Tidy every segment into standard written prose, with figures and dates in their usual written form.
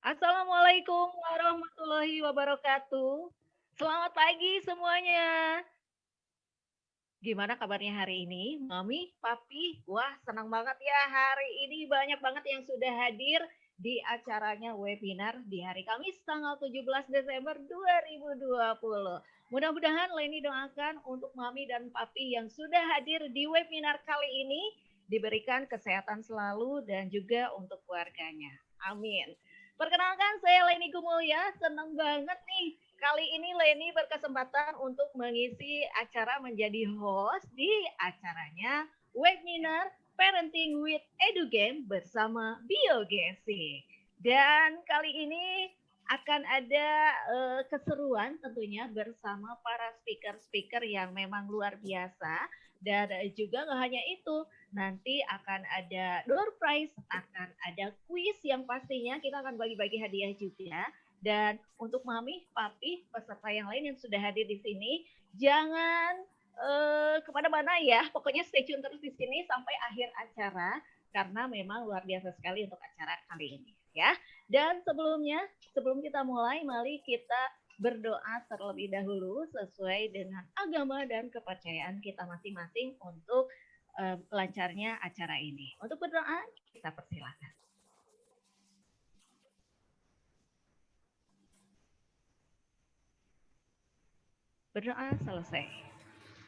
Assalamualaikum warahmatullahi wabarakatuh. Selamat pagi semuanya. Gimana kabarnya hari ini? Mami, Papi? Wah, senang banget ya hari ini banyak banget yang sudah hadir di acaranya webinar di hari Kamis tanggal 17 Desember 2020. Mudah-mudahan Leni doakan untuk Mami dan Papi yang sudah hadir di webinar kali ini diberikan kesehatan selalu dan juga untuk keluarganya. Amin. Perkenalkan saya Leni Gumulya, senang banget nih kali ini Leni berkesempatan untuk mengisi acara menjadi host di acaranya webinar Parenting with EduGame bersama BioGesi. Dan kali ini akan ada keseruan tentunya bersama para speaker-speaker yang memang luar biasa. Dan juga nggak hanya itu, nanti akan ada door prize, akan ada kuis yang pastinya kita akan bagi-bagi hadiah juga. Dan untuk Mami, Papi, peserta yang lain yang sudah hadir di sini, jangan kemana-mana ya. Pokoknya stay tune terus di sini sampai akhir acara karena memang luar biasa sekali untuk acara kali ini ya. Dan sebelum kita mulai, mari kita berdoa terlebih dahulu sesuai dengan agama dan kepercayaan kita masing-masing untuk lancarnya acara ini. Untuk berdoa, kita persilakan. Berdoa selesai.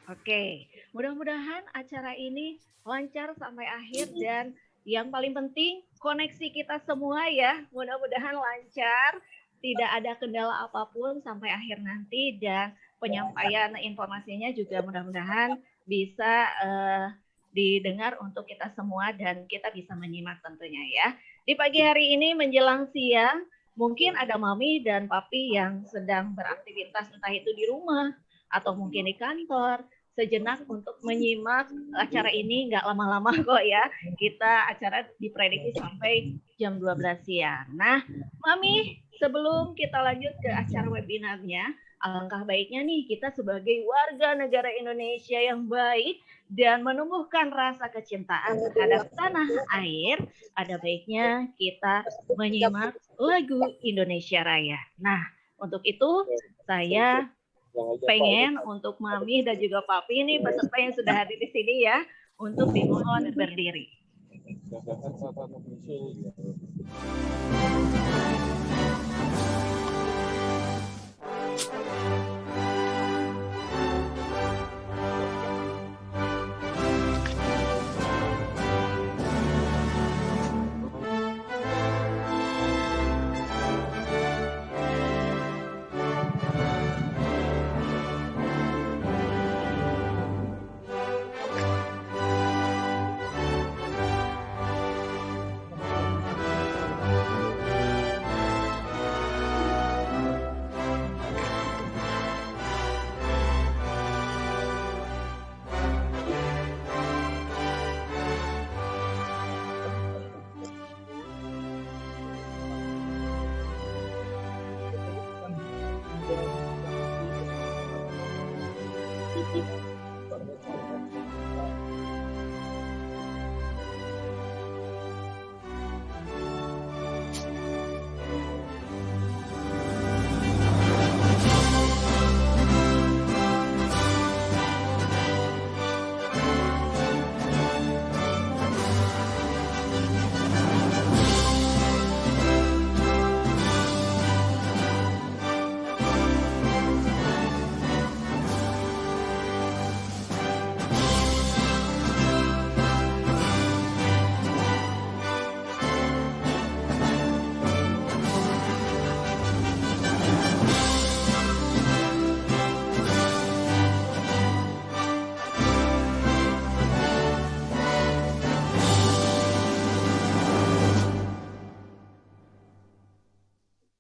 Oke, mudah-mudahan acara ini lancar sampai akhir dan yang paling penting koneksi kita semua ya, mudah-mudahan lancar, tidak ada kendala apapun sampai akhir nanti dan penyampaian informasinya juga mudah-mudahan bisa didengar untuk kita semua dan kita bisa menyimak tentunya ya. Di pagi hari ini menjelang siang, mungkin ada mami dan papi yang sedang beraktivitas entah itu di rumah atau mungkin di kantor sejenak untuk menyimak acara ini nggak lama-lama kok ya. Kita acara diprediksi sampai jam 12 siang. Nah, Mami, sebelum kita lanjut ke acara webinarnya, alangkah baiknya nih kita sebagai warga negara Indonesia yang baik dan menumbuhkan rasa kecintaan terhadap tanah air, ada baiknya kita menyimak lagu Indonesia Raya. Nah, untuk itu saya pengen untuk Mami dan juga Papi ini peserta yang sudah hadir di sini ya untuk dimohon berdiri.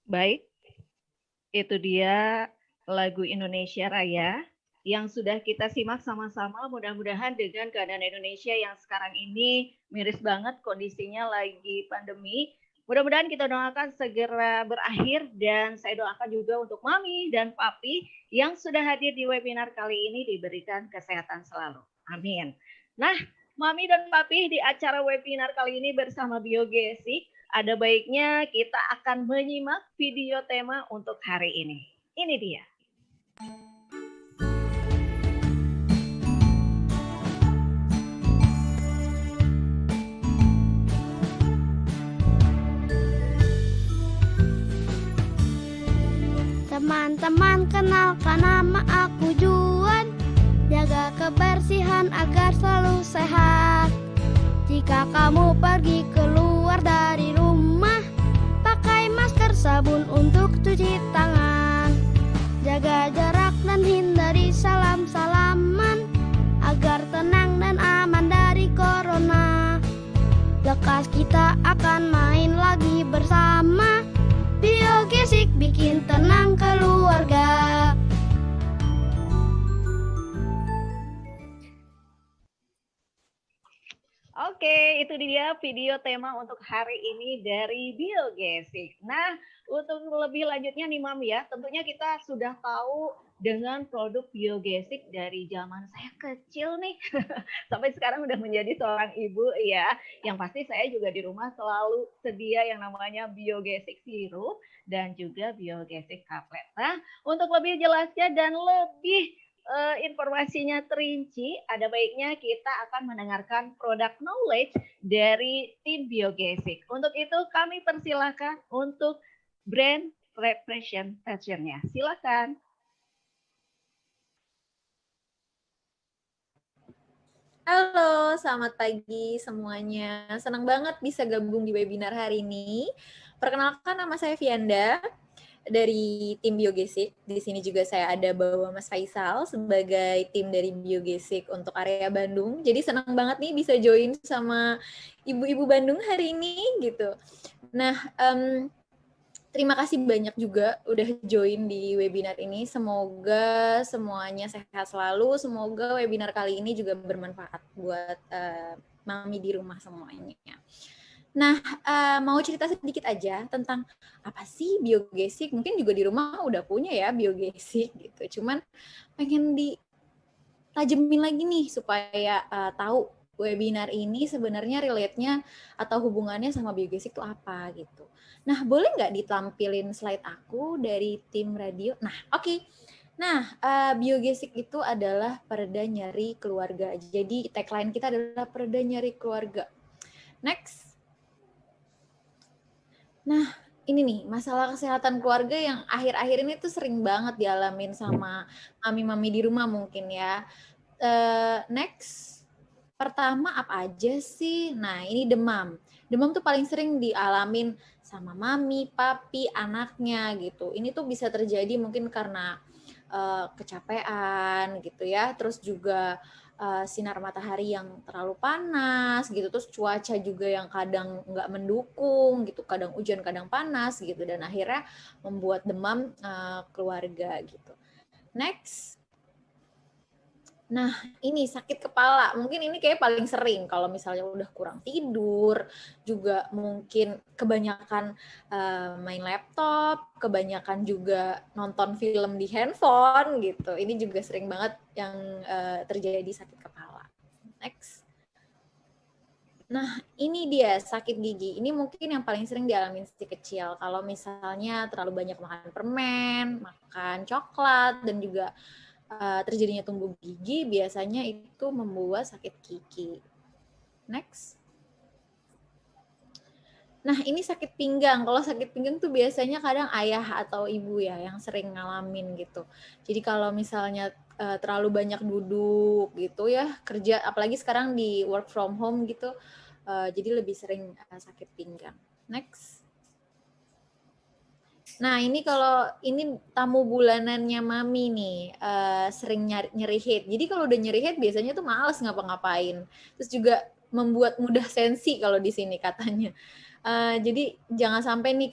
Baik, itu dia lagu Indonesia Raya yang sudah kita simak sama-sama. Mudah-mudahan dengan keadaan Indonesia yang sekarang ini miris banget kondisinya lagi pandemi. Mudah-mudahan kita doakan segera berakhir dan saya doakan juga untuk Mami dan Papi yang sudah hadir di webinar kali ini diberikan kesehatan selalu. Amin. Nah, Mami dan Papi di acara webinar kali ini bersama BioGesi Ada baiknya kita akan menyimak video tema untuk hari ini. Ini dia. Teman-teman, kenalkan nama aku Juan. Jaga kebersihan agar selalu sehat. Jika kamu pergi keluar dari rumah, pakai masker, sabun untuk cuci tangan. Jaga jarak dan hindari salam-salaman agar tenang dan aman dari corona. Lekas kita akan main lagi bersama. Biogesik bikin tenang keluarga. Oke, itu dia video tema untuk hari ini dari Biogesik. Nah, untuk lebih lanjutnya nih Mam ya, tentunya kita sudah tahu dengan produk Biogesik dari zaman saya kecil nih sampai sekarang udah menjadi seorang ibu ya. Yang pasti saya juga di rumah selalu sedia yang namanya Biogesik sirup dan juga Biogesik tablet. Nah, untuk lebih jelasnya dan lebih informasinya terinci, ada baiknya kita akan mendengarkan produk knowledge dari tim Biogesik. Untuk itu kami persilahkan untuk brand representation-nya. Silakan. Halo, selamat pagi semuanya. Senang banget bisa gabung di webinar hari ini. Perkenalkan, nama saya Vianda dari tim Biogesik. Di sini juga saya ada bawa Mas Faisal sebagai tim dari Biogesik untuk area Bandung. Jadi senang banget nih bisa join sama ibu-ibu Bandung hari ini gitu. Nah, terima kasih banyak juga udah join di webinar ini. Semoga semuanya sehat selalu. Semoga webinar kali ini juga bermanfaat buat mami di rumah semuanya. Nah, mau cerita sedikit aja tentang apa sih Biogesik. Mungkin juga di rumah udah punya ya Biogesik gitu. Cuman pengen ditajemin lagi nih supaya tahu webinar ini sebenarnya relate-nya atau hubungannya sama Biogesik itu apa gitu. Nah, boleh nggak ditampilin slide aku dari tim radio? Nah, oke. Nah, Biogesik itu adalah pereda nyeri keluarga. Jadi tagline kita adalah pereda nyeri keluarga. Next. Nah, ini nih, masalah kesehatan keluarga yang akhir-akhir ini tuh sering banget dialamin sama mami-mami di rumah mungkin ya. Next. Pertama apa aja sih? Nah, ini demam. Demam tuh paling sering dialamin sama mami, papi, anaknya gitu. Ini tuh bisa terjadi mungkin karena kecapean gitu ya. Terus juga sinar matahari yang terlalu panas gitu. Terus cuaca juga yang kadang nggak mendukung gitu. Kadang hujan, kadang panas gitu. Dan akhirnya membuat demam keluarga gitu. Next. Nah, ini sakit kepala. Mungkin ini kayak paling sering kalau misalnya udah kurang tidur, juga mungkin kebanyakan main laptop, kebanyakan juga nonton film di handphone gitu. Ini juga sering banget yang terjadi sakit kepala. Next. Nah, ini dia sakit gigi. Ini mungkin yang paling sering dialami si kecil. Kalau misalnya terlalu banyak makan permen, makan coklat, dan juga terjadinya tumbuh gigi, biasanya itu membuat sakit gigi. Next. Nah, ini sakit pinggang. Kalau sakit pinggang tuh biasanya kadang ayah atau ibu ya yang sering ngalamin gitu. Jadi kalau misalnya terlalu banyak duduk gitu ya, kerja, apalagi sekarang di work from home gitu, jadi lebih sering sakit pinggang. Next. Nah, ini kalau ini tamu bulanannya mami nih, sering nyeri head. Jadi kalau udah nyeri head biasanya tuh males ngapa-ngapain. Terus juga membuat mudah sensi kalau di sini katanya. Jadi jangan sampai nih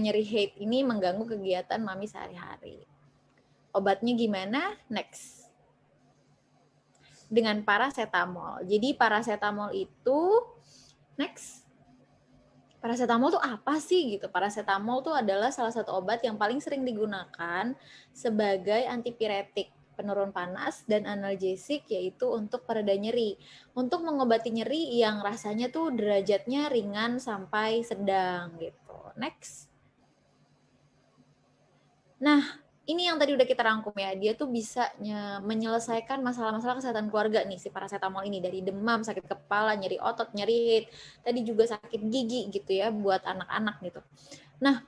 nyeri head ini mengganggu kegiatan mami sehari-hari. Obatnya gimana? Next. Dengan paracetamol. Jadi paracetamol itu next. Paracetamol tuh apa sih gitu? Paracetamol tuh adalah salah satu obat yang paling sering digunakan sebagai antipiretik. penurun panas, dan analgesik yaitu untuk pereda nyeri. Untuk mengobati nyeri yang rasanya tuh derajatnya ringan sampai sedang gitu. Next. Nah, ini yang tadi udah kita rangkum ya, dia tuh bisa menyelesaikan masalah-masalah kesehatan keluarga nih, si paracetamol ini. Dari demam, sakit kepala, nyeri otot, nyeri tadi juga sakit gigi gitu ya, buat anak-anak gitu. Nah,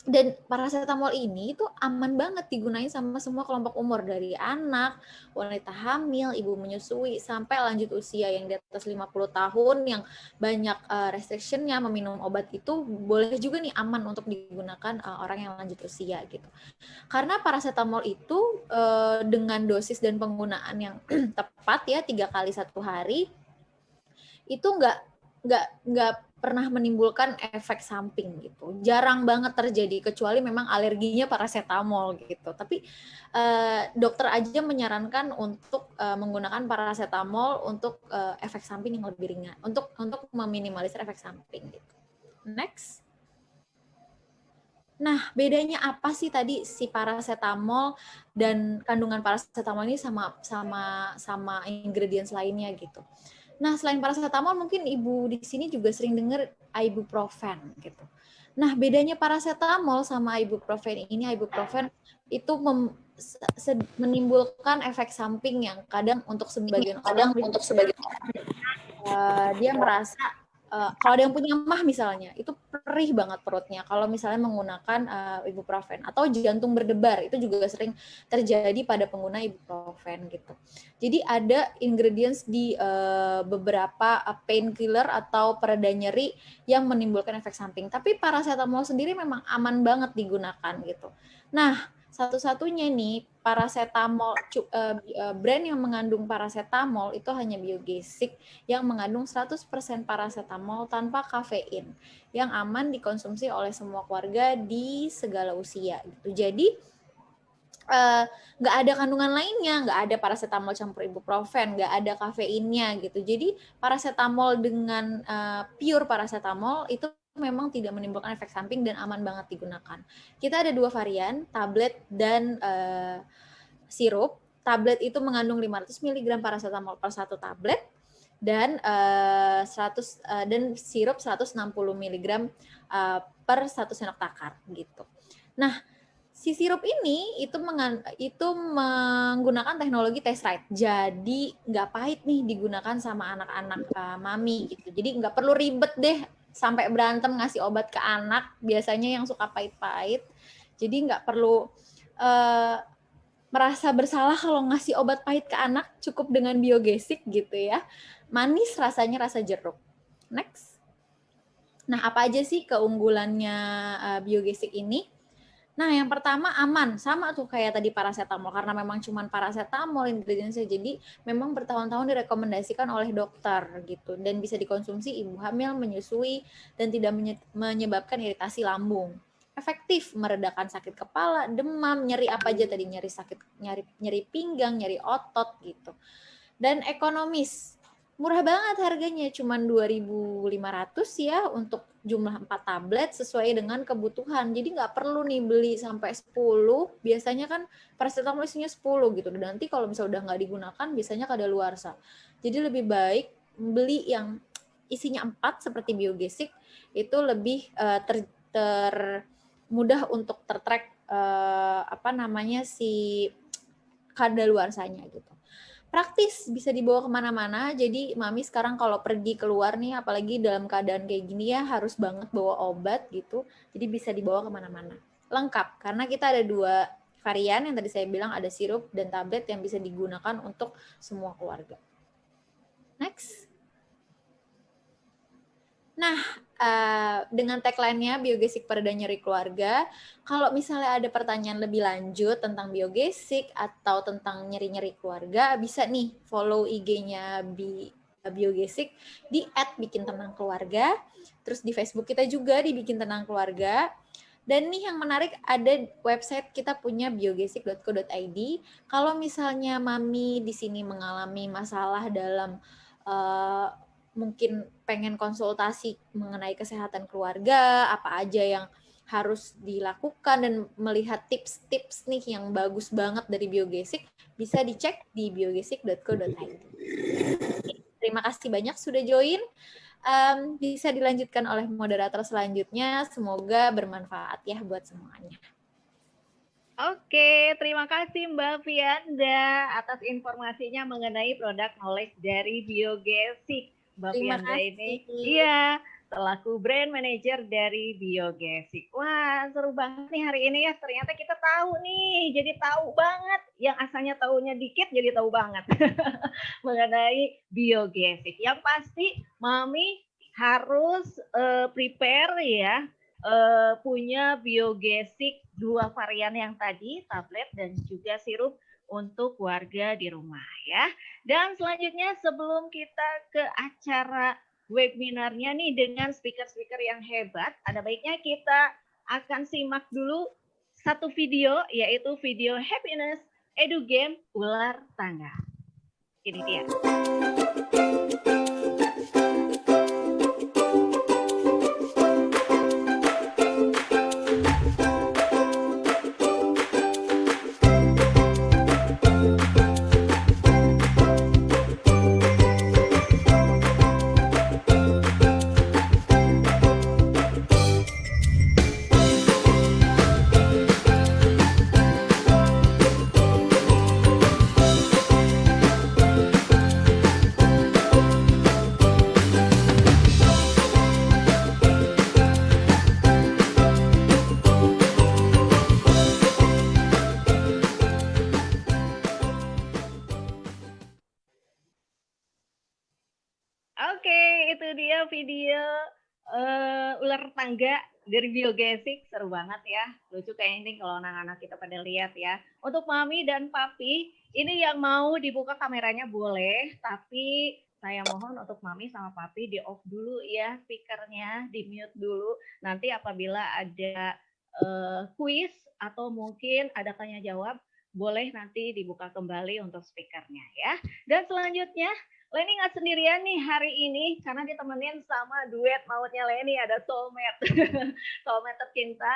dan paracetamol ini tuh aman banget digunain sama semua kelompok umur, dari anak, wanita hamil, ibu menyusui, sampai lanjut usia yang di atas 50 tahun yang banyak restriction-nya meminum obat itu boleh juga nih aman untuk digunakan orang yang lanjut usia gitu. Karena paracetamol itu dengan dosis dan penggunaan yang tepat ya 3 kali 1 hari itu nggak pernah menimbulkan efek samping gitu. Jarang banget terjadi kecuali memang alerginya paracetamol gitu. Tapi dokter aja menyarankan untuk menggunakan paracetamol untuk efek samping yang lebih ringan, untuk meminimalisir efek samping gitu. Next. Nah, bedanya apa sih tadi si paracetamol dan kandungan paracetamol ini sama ingredients lainnya gitu. Nah, selain paracetamol mungkin Ibu di sini juga sering dengar ibuprofen gitu. Nah, bedanya paracetamol sama ibuprofen ini, ibuprofen itu menimbulkan efek samping yang kadang untuk sebagian orang dia merasa kalau ada yang punya emah misalnya, itu perih banget perutnya kalau misalnya menggunakan ibuprofen, atau jantung berdebar, itu juga sering terjadi pada pengguna ibuprofen gitu. Jadi ada ingredients di beberapa painkiller atau pereda nyeri yang menimbulkan efek samping. Tapi paracetamol sendiri memang aman banget digunakan gitu. Nah, satu-satunya nih paracetamol brand yang mengandung paracetamol itu hanya Biogesic yang mengandung 100% paracetamol tanpa kafein, yang aman dikonsumsi oleh semua keluarga di segala usia gitu. Jadi nggak ada kandungan lainnya, nggak ada paracetamol campur ibuprofen, nggak ada kafeinnya gitu. Jadi paracetamol dengan pure paracetamol itu memang tidak menimbulkan efek samping dan aman banget digunakan. Kita ada 2 varian, tablet dan sirup. Tablet itu mengandung 500 mg paracetamol per 1 tablet, dan dan sirup 160 mg per 1 sendok takar gitu. Nah, si sirup ini itu menggunakan teknologi test ride, jadi nggak pahit nih digunakan sama anak-anak mami gitu. Jadi nggak perlu ribet deh sampai berantem ngasih obat ke anak, biasanya yang suka pahit-pahit. Jadi nggak perlu merasa bersalah kalau ngasih obat pahit ke anak, cukup dengan Biogesic gitu ya. Manis rasanya, rasa jeruk. Next. Nah, apa aja sih keunggulannya Biogesic ini? Nah, yang pertama aman, sama tuh kayak tadi paracetamol, karena memang cuma paracetamol ingredientsnya, jadi memang bertahun-tahun direkomendasikan oleh dokter gitu, dan bisa dikonsumsi ibu hamil, menyusui, dan tidak menyebabkan iritasi lambung. Efektif meredakan sakit kepala, demam, nyeri apa aja tadi, nyeri pinggang, nyeri otot gitu. Dan ekonomis. Murah banget harganya, cuma 2.500 ya untuk jumlah 4 tablet sesuai dengan kebutuhan. Jadi nggak perlu nih beli sampai 10, biasanya kan paracetamol isinya 10 gitu. Dan nanti kalau misalnya udah nggak digunakan, biasanya kadaluarsa. Jadi lebih baik beli yang isinya 4 seperti Biogesic, itu lebih mudah untuk tertrack si kadaluarsanya gitu. Praktis, bisa dibawa kemana-mana. Jadi mami sekarang kalau pergi keluar nih, apalagi dalam keadaan kayak gini ya, harus banget bawa obat gitu. Jadi bisa dibawa kemana-mana. Lengkap, karena kita ada 2 varian yang tadi saya bilang, ada sirup dan tablet yang bisa digunakan untuk semua keluarga. Next. Nah, dengan tagline-nya Biogesic Pereda Nyeri Keluarga, kalau misalnya ada pertanyaan lebih lanjut tentang Biogesic atau tentang nyeri-nyeri keluarga, bisa nih follow IG-nya Biogesic di @bikintenangkeluarga. Terus di Facebook kita juga di Bikin Tenang Keluarga. Dan nih yang menarik, ada website kita punya biogesic.co.id. Kalau misalnya mami di sini mengalami masalah dalam mungkin pengen konsultasi mengenai kesehatan keluarga, apa aja yang harus dilakukan dan melihat tips-tips nih yang bagus banget dari Biogesic, bisa dicek di biogesic.co.id. Terima kasih banyak sudah join. Bisa dilanjutkan oleh moderator selanjutnya. Semoga bermanfaat ya buat semuanya. Oke, terima kasih Mbak Fianda atas informasinya mengenai produk knowledge dari Biogesic. Mbak Terima Fianda kasih. ini, iya, selaku brand manager dari Biogesic. Wah, seru banget nih hari ini ya. Ternyata kita tahu nih, jadi tahu banget. Yang asalnya tahunya dikit, jadi tahu banget mengenai Biogesic. Yang pasti, Mami harus prepare ya, punya Biogesic 2 varian yang tadi, tablet dan juga sirup untuk warga di rumah ya. Dan selanjutnya sebelum kita ke acara webinarnya nih dengan speaker-speaker yang hebat, ada baiknya kita akan simak dulu satu video, yaitu video Happiness Edu Game Ular Tangga. Ini dia. Oke, itu dia video ular tangga dari Biogesic. Seru banget ya. Lucu kayak ini kalau anak-anak kita pada lihat ya. Untuk Mami dan Papi, ini yang mau dibuka kameranya boleh, tapi saya mohon untuk Mami sama Papi di off dulu ya speakernya, di mute dulu. Nanti apabila ada kuis atau mungkin ada tanya jawab, boleh nanti dibuka kembali untuk speakernya ya. Dan selanjutnya, Leni nggak sendirian nih hari ini karena ditemenin sama duet mautnya Leni, ada soulmate, soulmate tercinta.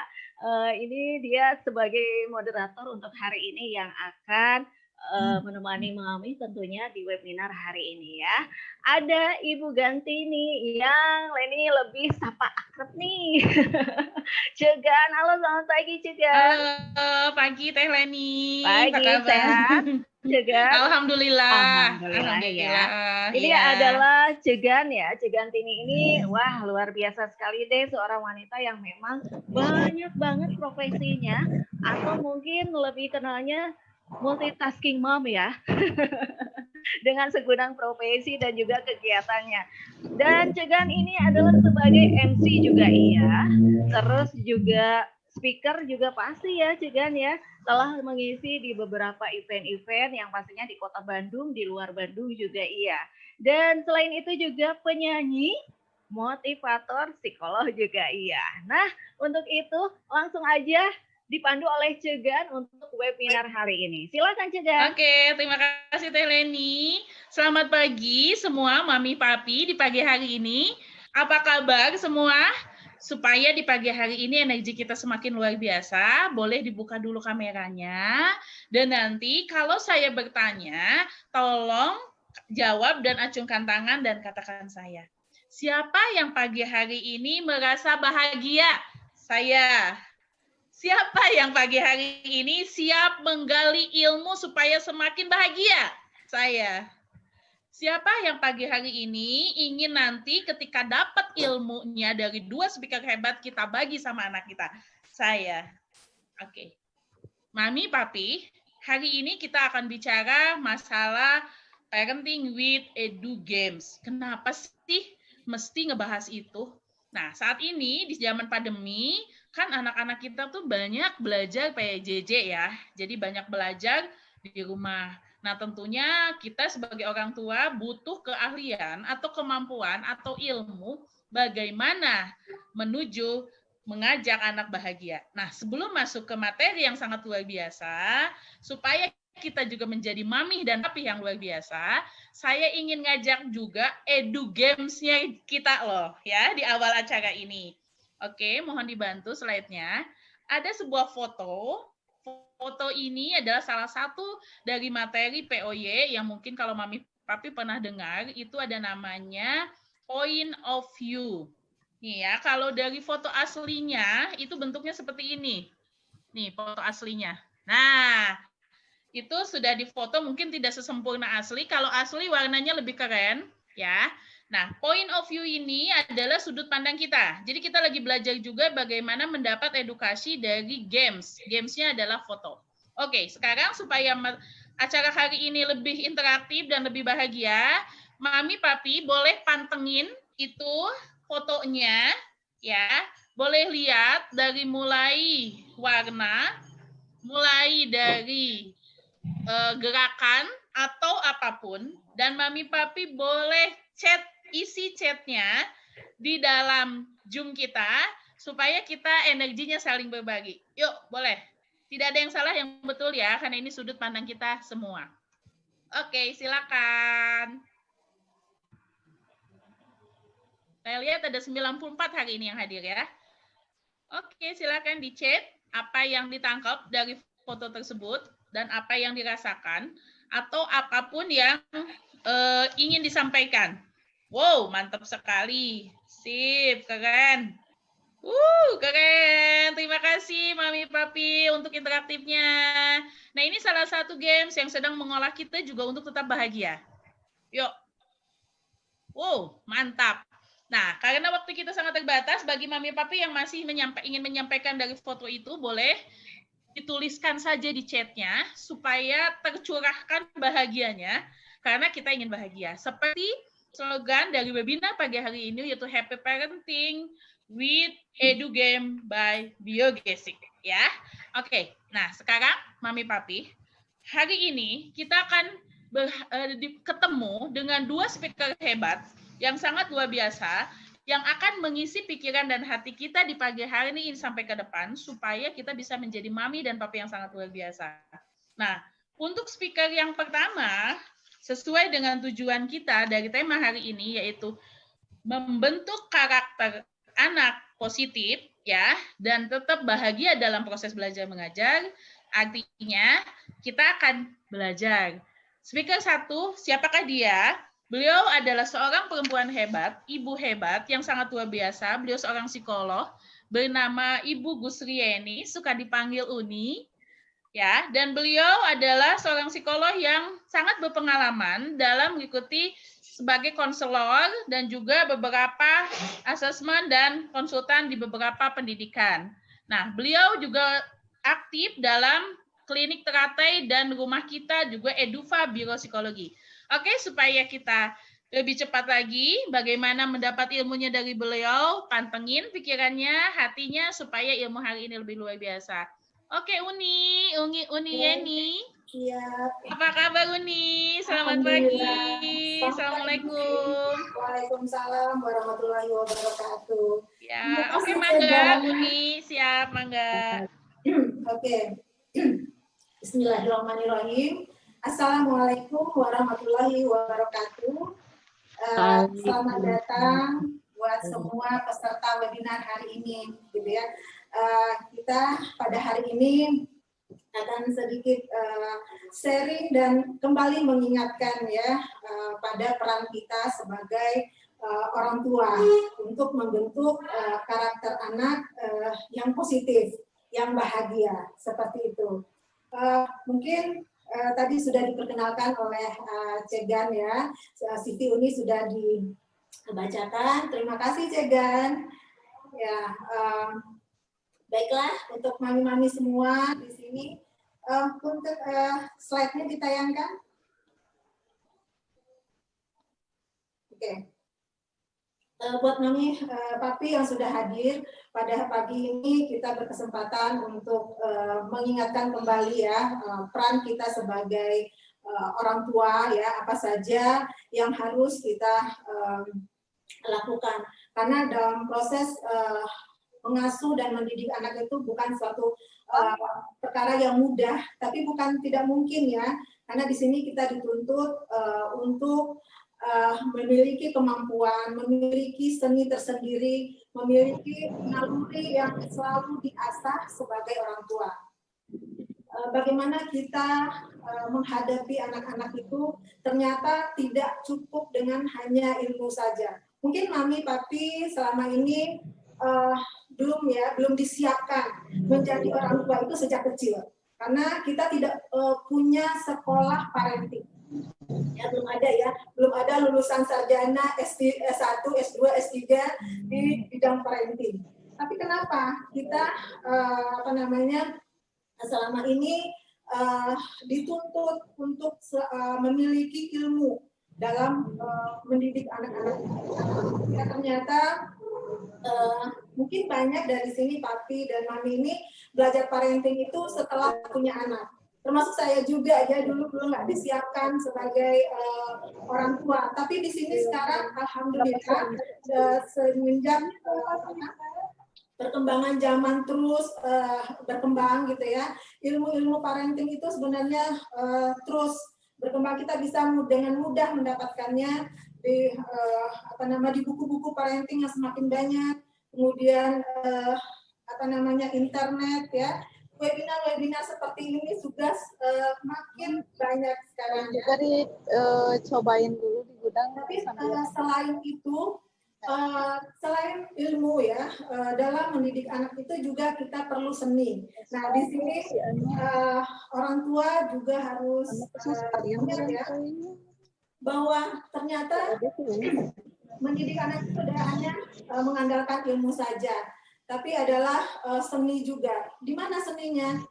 Ini dia sebagai moderator untuk hari ini yang akan menemani Mami tentunya di webinar hari ini ya. Ada Ibu Gantini yang Leni lebih sapa akrab nih. Cegan, halo selamat pagi Cegan. Halo, pagi Teh Leni. Pagi, sehat? Cegan. Alhamdulillah. Ya. Ini adalah Cegan ya, Cegan Tini ini wah luar biasa sekali deh, seorang wanita yang memang banyak banget profesinya atau mungkin lebih kenalnya multitasking mom ya. Dengan segudang profesi dan juga kegiatannya. Dan Cegan ini adalah sebagai MC juga iya, terus juga speaker juga pasti ya Cegan ya, telah mengisi di beberapa event-event yang pastinya di kota Bandung, di luar Bandung juga iya. Dan selain itu juga penyanyi, motivator, psikolog juga iya. Nah, untuk itu langsung aja dipandu oleh Cegan untuk webinar hari ini. Silakan Cegan. Oke, terima kasih Teh Leni. Selamat pagi semua Mami Papi di pagi hari ini. Apa kabar semua? Supaya di pagi hari ini energi kita semakin luar biasa, boleh dibuka dulu kameranya. Dan nanti kalau saya bertanya, tolong jawab dan acungkan tangan dan katakan saya. Siapa yang pagi hari ini merasa bahagia? Saya. Siapa yang pagi hari ini siap menggali ilmu supaya semakin bahagia? Saya. Siapa yang pagi hari ini ingin nanti ketika dapat ilmunya dari 2 speaker hebat kita bagi sama anak kita? Saya. Oke. Mami, Papi, hari ini kita akan bicara masalah parenting with edu games. Kenapa sih mesti ngebahas itu? Nah, saat ini di zaman pandemi, kan anak-anak kita tuh banyak belajar PJJ ya. Jadi banyak belajar di rumah. Nah, tentunya kita sebagai orang tua butuh keahlian atau kemampuan atau ilmu bagaimana menuju mengajak anak bahagia. Nah, sebelum masuk ke materi yang sangat luar biasa, supaya kita juga menjadi mami dan papi yang luar biasa, saya ingin ngajak juga edu games-nya kita loh ya di awal acara ini. Oke, mohon dibantu slide-nya. Ada sebuah foto. Foto ini adalah salah satu dari materi POY yang mungkin kalau Mami Papi pernah dengar, itu ada namanya point of view. Nih ya, kalau dari foto aslinya, itu bentuknya seperti ini. Nih, foto aslinya. Nah, itu sudah difoto mungkin tidak sesempurna asli. Kalau asli warnanya lebih keren, ya. Nah, point of view ini adalah sudut pandang kita. Jadi kita lagi belajar juga bagaimana mendapat edukasi dari games. Gamesnya adalah foto. Oke, sekarang supaya acara hari ini lebih interaktif dan lebih bahagia, Mami Papi boleh pantengin itu fotonya, ya. Boleh lihat dari mulai warna, mulai dari gerakan atau apapun, dan Mami Papi boleh chat, isi chatnya di dalam Zoom kita supaya kita energinya saling berbagi. Yuk, boleh. Tidak ada yang salah, yang betul ya, karena ini sudut pandang kita semua. Oke, silakan. Saya lihat ada 94 hari ini yang hadir ya. Oke, silakan di chat apa yang ditangkap dari foto tersebut dan apa yang dirasakan atau apapun yang ingin disampaikan. Wow, mantap sekali. Sip, keren. Keren. Terima kasih Mami Papi untuk interaktifnya. Nah, ini salah satu games yang sedang mengolah kita juga untuk tetap bahagia. Yuk. Wow, mantap. Nah, karena waktu kita sangat terbatas, bagi Mami Papi yang masih ingin menyampaikan dari foto itu, boleh dituliskan saja di chatnya supaya tercurahkan bahagianya, karena kita ingin bahagia. Seperti slogan dari webinar pagi hari ini, yaitu Happy Parenting with Edu Game by Biogesic. Ya, oke. Nah, sekarang Mami Papi, hari ini kita akan ketemu dengan dua speaker hebat yang sangat luar biasa, yang akan mengisi pikiran dan hati kita di pagi hari ini sampai ke depan, supaya kita bisa menjadi mami dan papi yang sangat luar biasa. Nah, untuk speaker yang pertama, sesuai dengan tujuan kita dari tema hari ini, yaitu membentuk karakter anak positif, ya, dan tetap bahagia dalam proses belajar mengajar. Artinya, kita akan belajar. Speaker 1, siapakah dia? Beliau adalah seorang perempuan hebat, ibu hebat yang sangat luar biasa. Beliau seorang psikolog bernama Ibu Gusrieni, suka dipanggil Uni. Ya, dan beliau adalah seorang psikolog yang sangat berpengalaman dalam mengikuti sebagai konselor dan juga beberapa asesmen dan konsultan di beberapa pendidikan. Nah, beliau juga aktif dalam klinik teratai dan rumah kita juga Edufa Biro Psikologi. Oke, supaya kita lebih cepat lagi bagaimana mendapat ilmunya dari beliau, pantengin pikirannya, hatinya supaya ilmu hari ini lebih luar biasa. Oke, Uni Yeni. Siap. Apa kabar Uni? Selamat pagi. Assalamualaikum. Waalaikumsalam warahmatullahi wabarakatuh. Ya, oke, mangga Uni, siap mangga. Oke. Bismillahirrahmanirrahim. Assalamualaikum warahmatullahi wabarakatuh. Selamat datang buat semua peserta webinar hari ini, gitu ya. Kita pada hari ini akan sedikit sharing dan kembali mengingatkan ya pada peran kita sebagai orang tua untuk membentuk karakter anak yang positif, yang bahagia, seperti itu. Mungkin tadi sudah diperkenalkan oleh Cegan ya, CV Uni sudah dibacakan. Terima kasih Cegan. Ya, baiklah untuk mami-mami semua di sini. Untuk slide-nya ditayangkan. Oke. Buat mami papi yang sudah hadir pada pagi ini, kita berkesempatan untuk mengingatkan kembali ya peran kita sebagai orang tua ya, apa saja yang harus kita lakukan, karena dalam proses mengasuh dan mendidik anak itu bukan suatu perkara yang mudah, tapi bukan tidak mungkin ya, karena di sini kita dituntut untuk memiliki kemampuan, memiliki seni tersendiri, memiliki naluri yang selalu diasah sebagai orang tua. Bagaimana kita menghadapi anak-anak itu ternyata tidak cukup dengan hanya ilmu saja. Mungkin mami papi selama ini belum disiapkan menjadi orang tua itu sejak kecil, karena kita tidak punya sekolah parenting. Ya, belum ada lulusan sarjana S1, S2, S3 di bidang parenting. Tapi kenapa kita selama ini dituntut untuk memiliki ilmu dalam mendidik anak-anak. Ya, ternyata mungkin banyak dari sini papi dan mami ini belajar parenting itu setelah punya anak. Termasuk saya juga ya, dulu belum nggak disiapkan sebagai orang tua. Tapi di sini sekarang alhamdulillah semenjak perkembangan zaman terus berkembang gitu ya, ilmu-ilmu parenting itu sebenarnya terus berkembang. Kita bisa dengan mudah mendapatkannya di buku-buku parenting yang semakin banyak, kemudian internet ya, webinar seperti ini sudah makin banyak sekarang. Juga dicobain dulu di gudang. Tapi selain itu, selain ilmu ya, dalam mendidik anak itu juga kita perlu seni. Nah di sini orang tua juga harus ingat ya, bahwa ternyata mendidik anak itu tidak hanya mengandalkan ilmu saja, tapi adalah seni juga. Di mana seninya?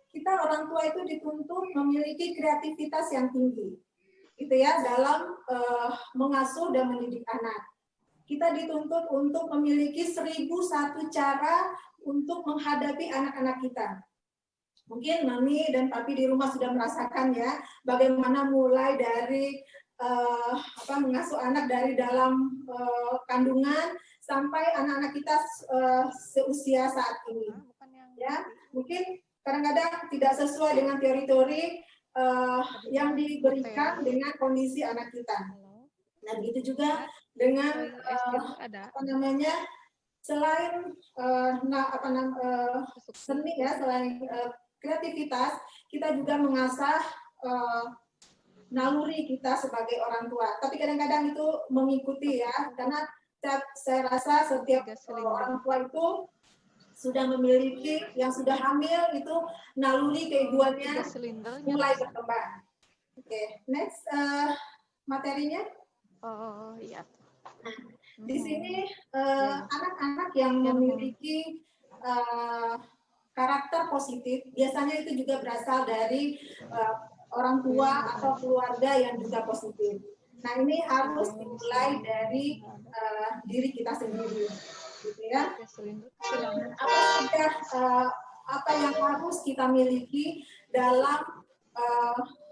Kita orang tua itu dituntut memiliki kreativitas yang tinggi, gitu ya, dalam mengasuh dan mendidik anak. Kita dituntut untuk memiliki 1001 cara untuk menghadapi anak-anak kita. Mungkin mami dan papi di rumah sudah merasakan ya, bagaimana mulai dari mengasuh anak dari dalam kandungan sampai anak-anak kita seusia saat ini. Ya, mungkin kadang-kadang tidak sesuai dengan teori-teori yang diberikan dengan kondisi anak kita. Nah, begitu juga dengan selain seni ya, selain kreativitas, kita juga mengasah naluri kita sebagai orang tua. Tapi kadang-kadang itu mengikuti ya, karena saya rasa setiap orang tua itu sudah memiliki, yang sudah hamil itu naluri keibuannya mulai berkembang. Oke, next materinya. Oh iya. Nah, di sini anak-anak yang memiliki karakter positif biasanya itu juga berasal dari orang tua atau keluarga yang juga positif. Nah, ini harus dimulai dari diri kita sendiri, gitu ya. Apa yang harus kita miliki dalam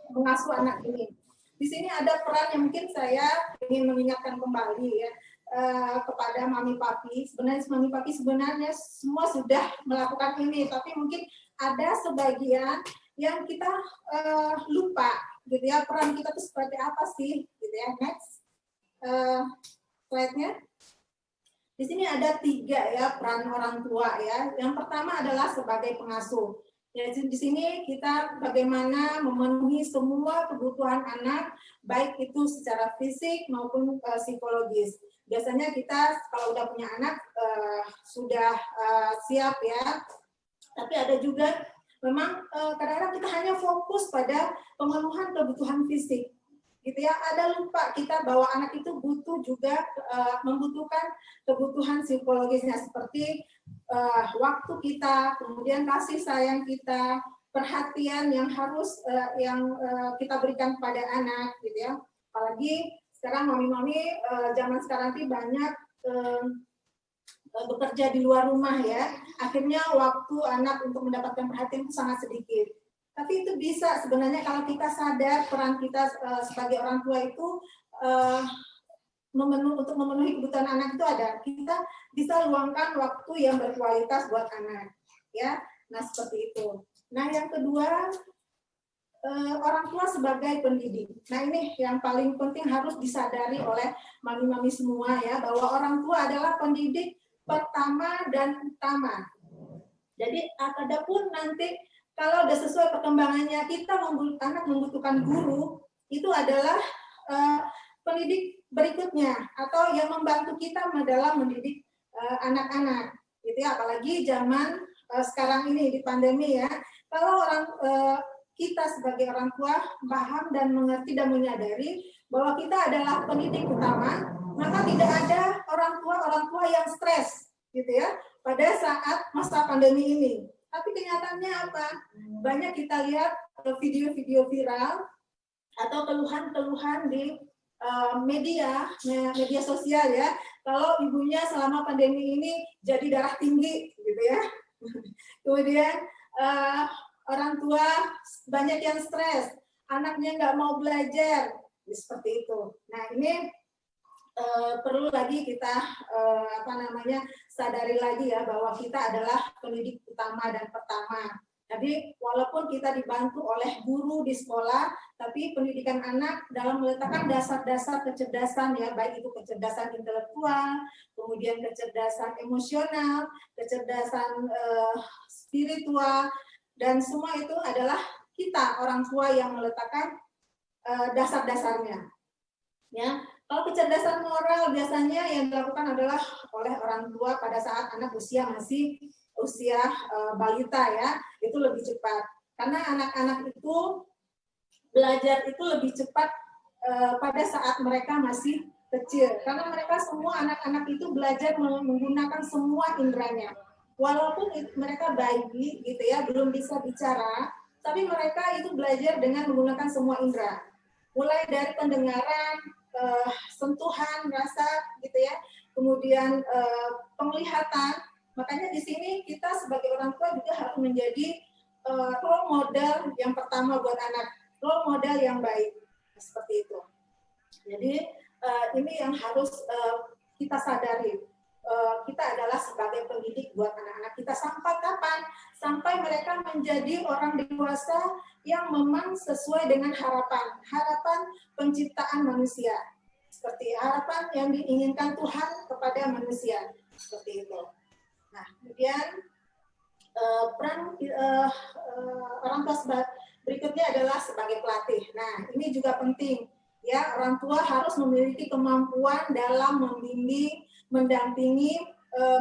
mengasuh anak ini? Di sini ada peran yang mungkin saya ingin mengingatkan kembali ya kepada mami papi. Sebenarnya mami papi sebenarnya semua sudah melakukan ini, tapi mungkin ada sebagian yang kita lupa, gitu ya, peran kita itu seperti apa sih, gitu ya. Next slide-nya. Di sini ada 3 ya peran orang tua ya. Yang pertama adalah sebagai pengasuh. Ya, di sini kita bagaimana memenuhi semua kebutuhan anak, baik itu secara fisik maupun psikologis. Biasanya kita kalau udah punya anak sudah siap ya. Tapi ada juga memang kadang-kadang kita hanya fokus pada pemenuhan kebutuhan fisik, gitu ya. Ada lupa kita bahwa anak itu butuh juga membutuhkan kebutuhan psikologisnya seperti waktu kita, kemudian kasih sayang kita, perhatian yang harus kita berikan kepada anak, gitu ya. Apalagi sekarang mami-mami zaman sekarang ini banyak bekerja di luar rumah ya, akhirnya waktu anak untuk mendapatkan perhatian itu sangat sedikit. Tapi itu bisa sebenarnya kalau kita sadar peran kita sebagai orang tua itu untuk memenuhi kebutuhan anak itu ada. Kita bisa luangkan waktu yang berkualitas buat anak, ya. Nah seperti itu. Nah yang kedua orang tua sebagai pendidik. Nah ini yang paling penting harus disadari oleh mami-mami semua ya, bahwa orang tua adalah pendidik pertama dan utama. Jadi adapun nanti kalau sudah sesuai perkembangannya kita anak membutuhkan guru, itu adalah pendidik berikutnya atau yang membantu kita dalam mendidik anak-anak, gitu ya. Apalagi zaman sekarang ini di pandemi ya. Kalau kita sebagai orang tua paham dan mengerti dan menyadari bahwa kita adalah pendidik utama, maka tidak ada orang tua yang stres, gitu ya, pada saat masa pandemi ini. Tapi kenyataannya apa? Banyak kita lihat video-video viral atau keluhan-keluhan di media sosial ya. Kalau ibunya selama pandemi ini jadi darah tinggi, gitu ya. Kemudian orang tua banyak yang stres, anaknya nggak mau belajar, seperti itu. Nah ini perlu lagi kita sadari lagi ya bahwa kita adalah pendidik utama dan pertama. Jadi walaupun kita dibantu oleh guru di sekolah, tapi pendidikan anak dalam meletakkan dasar-dasar kecerdasan ya, baik itu kecerdasan intelektual, kemudian kecerdasan emosional, kecerdasan spiritual, dan semua itu adalah kita orang tua yang meletakkan dasar-dasarnya. Ya, kalau kecerdasan moral biasanya yang dilakukan adalah oleh orang tua pada saat anak masih usia balita ya, itu lebih cepat. Karena anak-anak itu belajar itu lebih cepat pada saat mereka masih kecil. Karena mereka semua anak-anak itu belajar menggunakan semua inderanya. Walaupun mereka bayi gitu ya, belum bisa bicara, tapi mereka itu belajar dengan menggunakan semua indera. Mulai dari pendengaran, sentuhan, rasa gitu ya, kemudian penglihatan. Makanya di sini kita sebagai orang tua juga harus menjadi role model yang pertama buat anak, role model yang baik, seperti itu. Jadi ini yang harus kita sadari. Kita adalah sebagai pendidik buat anak-anak kita sampai kapan? Sampai mereka menjadi orang dewasa yang memang sesuai dengan harapan penciptaan manusia. Seperti harapan yang diinginkan Tuhan kepada manusia. Seperti itu. Nah, kemudian peran orang tua berikutnya adalah sebagai pelatih. Nah, ini juga penting. Ya, orang tua harus memiliki kemampuan dalam membimbing, mendampingi,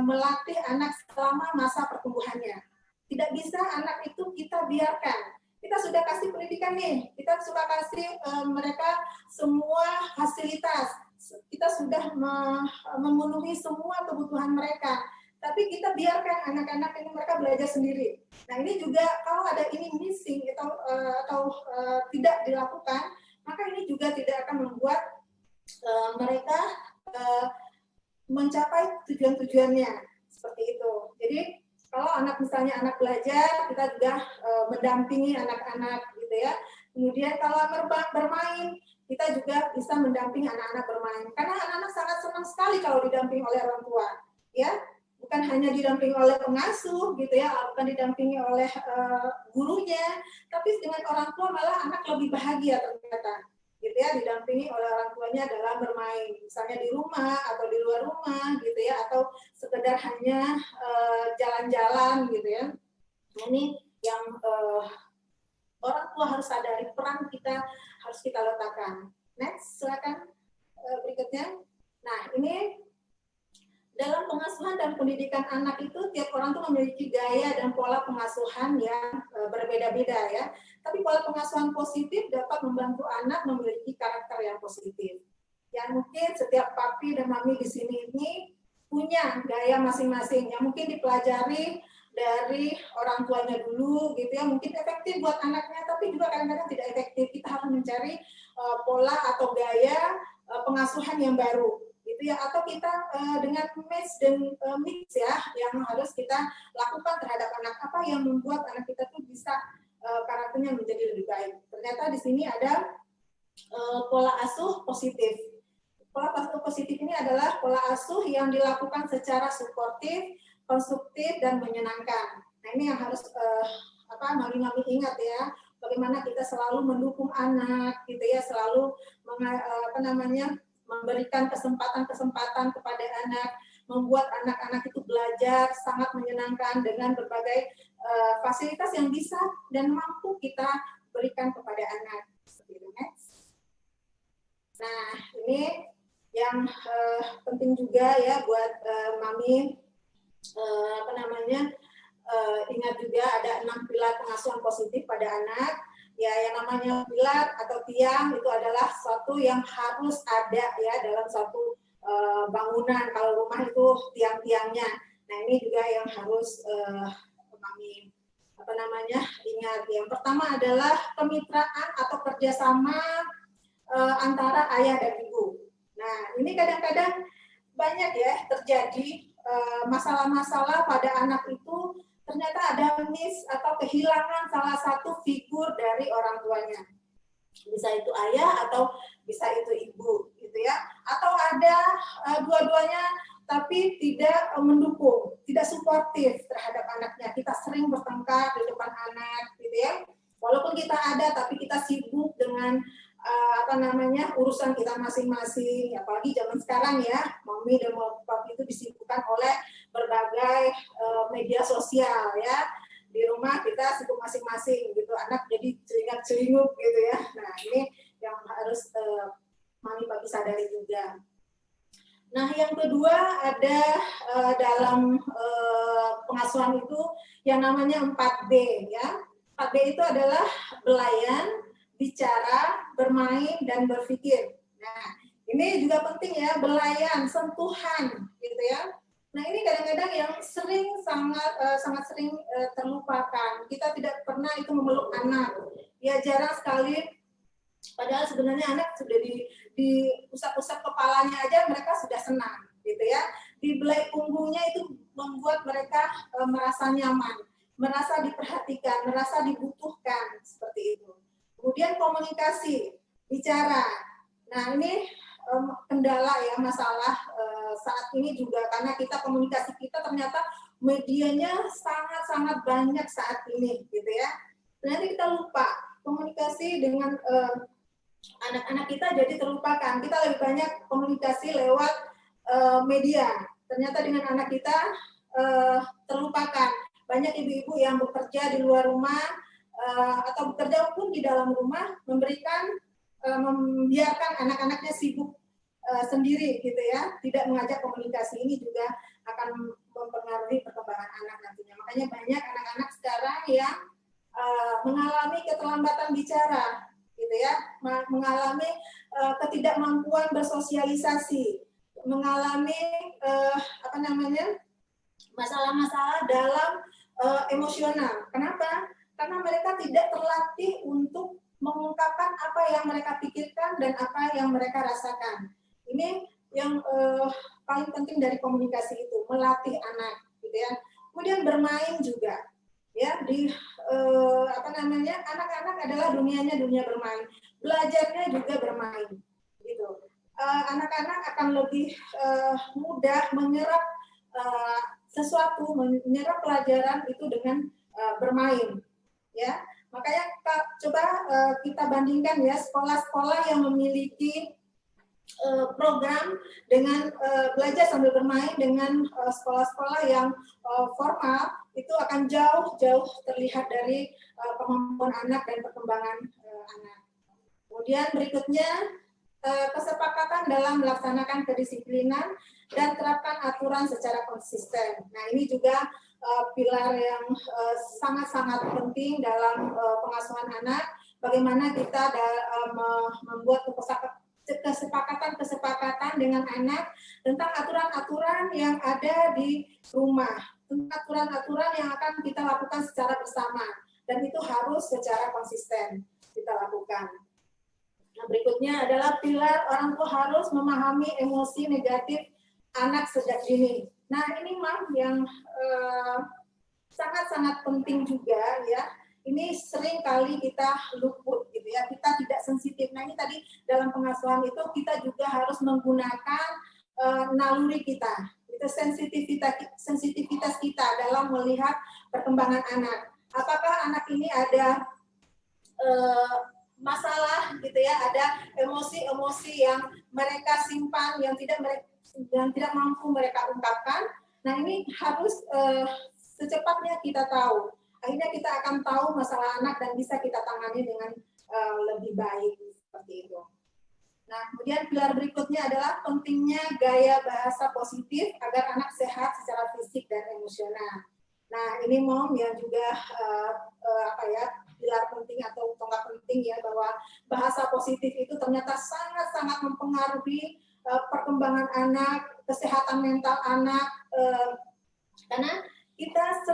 melatih anak selama masa pertumbuhannya. Tidak bisa anak itu kita biarkan. Kita sudah kasih pendidikan nih, kita sudah kasih mereka semua fasilitas, kita sudah memenuhi semua kebutuhan mereka. Tapi kita biarkan anak-anak ini mereka belajar sendiri. Nah ini juga kalau ada ini missing atau tidak dilakukan, maka ini juga tidak akan membuat mereka mencapai tujuan-tujuannya seperti itu. Jadi kalau misalnya anak belajar, kita juga mendampingi anak-anak gitu ya. Kemudian kalau bermain, kita juga bisa mendampingi anak-anak bermain. Karena anak-anak sangat senang sekali kalau didampingi oleh orang tua, ya. Bukan hanya didampingi oleh pengasuh gitu ya, bukan didampingi oleh gurunya, tapi dengan orang tua malah anak lebih bahagia ternyata. Gitu ya, didampingi oleh orang tuanya dalam bermain, misalnya di rumah atau di luar rumah gitu ya, atau sekedar hanya jalan-jalan gitu ya. Nah, ini yang orang tua harus sadari, peran kita harus kita letakkan. Next, silakan berikutnya. Nah, ini dalam pengasuhan dan pendidikan anak itu tiap orang tuh memiliki gaya dan pola pengasuhan yang berbeda-beda ya. Tapi pola pengasuhan positif dapat membantu anak memiliki karakter yang positif. Ya mungkin setiap papi dan mami di sini ini punya gaya masing-masing yang mungkin dipelajari dari orang tuanya dulu gitu ya. Mungkin efektif buat anaknya tapi juga kadang-kadang tidak efektif. Kita harus mencari pola atau gaya pengasuhan yang baru. Gitu ya, atau kita dengan match dan mix ya yang harus kita lakukan terhadap anak, apa yang membuat anak kita tuh bisa karakternya menjadi lebih baik. Ternyata di sini ada pola asuh positif. Pola asuh positif ini adalah pola asuh yang dilakukan secara suportif, konstruktif dan menyenangkan. Nah ini yang harus mami-mami ingat ya. Bagaimana bagaimana kita selalu mendukung anak, gitu ya, selalu memberikan kesempatan-kesempatan kepada anak, membuat anak-anak itu belajar sangat menyenangkan dengan berbagai fasilitas yang bisa dan mampu kita berikan kepada anak. Nah, ini yang penting juga ya buat Mami, ingat juga ada 6 pilar pengasuhan positif pada anak. Ya, yang namanya pilar atau tiang itu adalah sesuatu yang harus ada ya dalam satu bangunan. Kalau rumah itu tiang-tiangnya. Nah, ini juga yang harus Mami ingat. Yang pertama adalah kemitraan atau kerjasama antara ayah dan ibu. Nah, ini kadang-kadang banyak ya terjadi masalah-masalah pada anak itu, ternyata ada miss atau kehilangan salah satu figur dari orang tuanya. Bisa itu ayah atau bisa itu ibu, gitu ya. Atau ada dua-duanya tapi tidak mendukung, tidak suportif terhadap anaknya. Kita sering bertengkar di depan anak, gitu ya. Walaupun kita ada, tapi kita sibuk dengan urusan kita masing-masing. Apalagi zaman sekarang ya, Mami dan Papi itu disibukkan oleh berbagai media sosial ya. Di rumah kita sibuk masing-masing gitu, anak jadi celingak-celinguk gitu ya. Nah, ini yang harus Mami Papi sadari juga. Nah, yang kedua ada dalam pengasuhan itu yang namanya 4B ya. 4B itu adalah belayan, bicara, bermain, dan berpikir. Nah, ini juga penting ya, belayan, sentuhan, gitu ya. Nah, ini kadang-kadang yang sangat sering terlupakan. Kita tidak pernah itu memeluk anak. Ya, jarang sekali. Padahal sebenarnya anak sudah diusap-usap kepalanya aja mereka sudah senang, gitu ya. Dibelai punggungnya itu membuat mereka merasa nyaman, merasa diperhatikan, merasa dibutuhkan, seperti itu. Kemudian komunikasi, bicara. Nah, ini kendala ya, masalah saat ini juga karena kita komunikasi kita ternyata medianya sangat-sangat banyak saat ini, gitu ya. Ternyata kita lupa komunikasi dengan anak-anak kita jadi terlupakan. Kita lebih banyak komunikasi lewat media. Ternyata dengan anak kita terlupakan. Banyak ibu-ibu yang bekerja di luar rumah atau bekerja pun di dalam rumah, membiarkan anak-anaknya sibuk sendiri gitu ya, tidak mengajak komunikasi. Ini juga akan mempengaruhi perkembangan anak nantinya. Makanya banyak anak-anak sekarang yang mengalami keterlambatan bicara gitu ya, mengalami ketidakmampuan bersosialisasi, mengalami masalah-masalah dalam emosional. Kenapa? Karena mereka tidak terlatih untuk mengungkapkan apa yang mereka pikirkan dan apa yang mereka rasakan. Ini yang paling penting dari komunikasi itu, melatih anak, gitu ya. Kemudian bermain juga, ya. Anak-anak adalah dunianya dunia bermain, belajarnya juga bermain, gitu. Anak-anak akan lebih mudah menyerap sesuatu, menyerap pelajaran itu dengan bermain. Ya, makanya coba kita bandingkan ya sekolah-sekolah yang memiliki program dengan belajar sambil bermain dengan sekolah-sekolah yang formal, itu akan jauh-jauh terlihat dari kemampuan anak dan perkembangan anak. Kemudian berikutnya kesepakatan dalam melaksanakan kedisiplinan dan terapkan aturan secara konsisten. Nah, ini juga pilar yang sangat-sangat penting dalam pengasuhan anak. Bagaimana kita membuat kesepakatan dengan anak tentang aturan-aturan yang ada di rumah, tentang aturan-aturan yang akan kita lakukan secara bersama, dan itu harus secara konsisten kita lakukan. Nah, berikutnya adalah pilar orang tua harus memahami emosi negatif anak sejak dini. Nah, ini yang sangat-sangat penting juga ya. Ini sering kali kita luput gitu ya, kita tidak sensitif. Nah, ini tadi dalam pengasuhan itu kita juga harus menggunakan naluri kita, itu sensitivitas kita dalam melihat perkembangan anak. Apakah anak ini ada masalah gitu ya, ada emosi-emosi yang mereka simpan yang tidak mampu mereka ungkapkan. Nah, ini harus secepatnya kita tahu. Akhirnya kita akan tahu masalah anak dan bisa kita tangani dengan lebih baik seperti itu. Nah, kemudian pilar berikutnya adalah pentingnya gaya bahasa positif agar anak sehat secara fisik dan emosional. Nah, ini Mom yang juga pilar penting atau tonggak penting ya, bahwa bahasa positif itu ternyata sangat-sangat mempengaruhi perkembangan anak, kesehatan mental anak, karena kita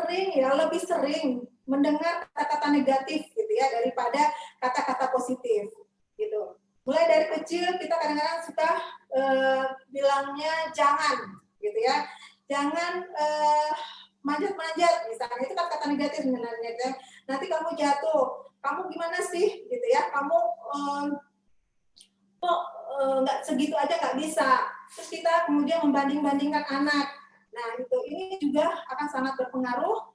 lebih sering mendengar kata-kata negatif gitu ya daripada kata-kata positif gitu. Mulai dari kecil kita kadang-kadang suka bilangnya jangan gitu ya, jangan manjat-manjat misalnya, itu kan kata negatif sebenarnya ya. Nanti kamu jatuh, kamu gimana sih gitu ya, kamu kok nggak segitu aja nggak bisa. Terus kita kemudian membanding-bandingkan anak. Nah, ini juga akan sangat berpengaruh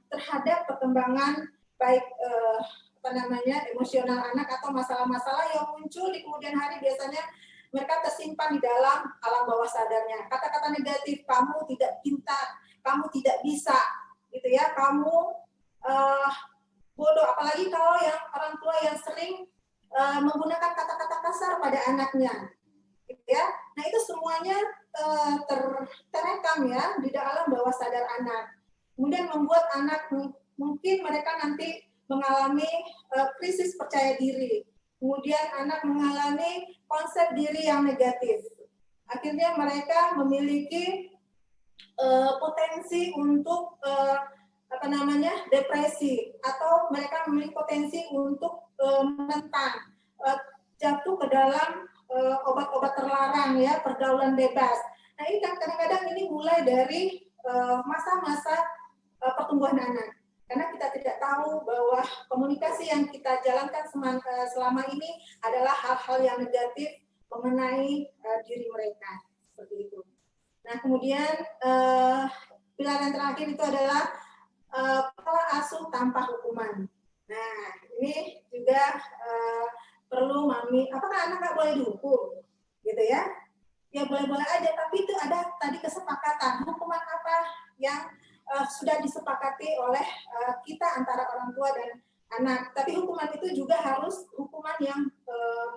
terhadap perkembangan baik emosional anak atau masalah-masalah yang muncul di kemudian hari. Biasanya mereka tersimpan di dalam alam bawah sadarnya. Kata-kata negatif, kamu tidak pintar, kamu tidak bisa, gitu ya, kamu bodoh. Apalagi kalau yang orang tua yang sering menggunakan kata-kata kasar pada anaknya, gitu ya. Nah, itu semuanya terekam ya di dalam bawah sadar anak. Kemudian membuat anak mungkin mereka nanti mengalami krisis percaya diri. Kemudian anak mengalami konsep diri yang negatif. Akhirnya mereka memiliki potensi untuk depresi, atau mereka memiliki potensi untuk menentang, jatuh ke dalam obat-obat terlarang ya, pergaulan bebas. Nah, ini kan kadang-kadang ini mulai dari masa-masa pertumbuhan anak. Karena kita tidak tahu bahwa komunikasi yang kita jalankan selama ini adalah hal-hal yang negatif mengenai diri mereka, seperti itu. Nah, kemudian pilar yang terakhir itu adalah pola asuh tanpa hukuman. Nah, ini juga perlu Mami, apakah anak nggak boleh dihukum? Gitu ya? Ya boleh-boleh aja, tapi itu ada tadi kesepakatan, hukuman apa yang sudah disepakati oleh kita antara orang tua dan anak. Tapi hukuman itu juga harus hukuman yang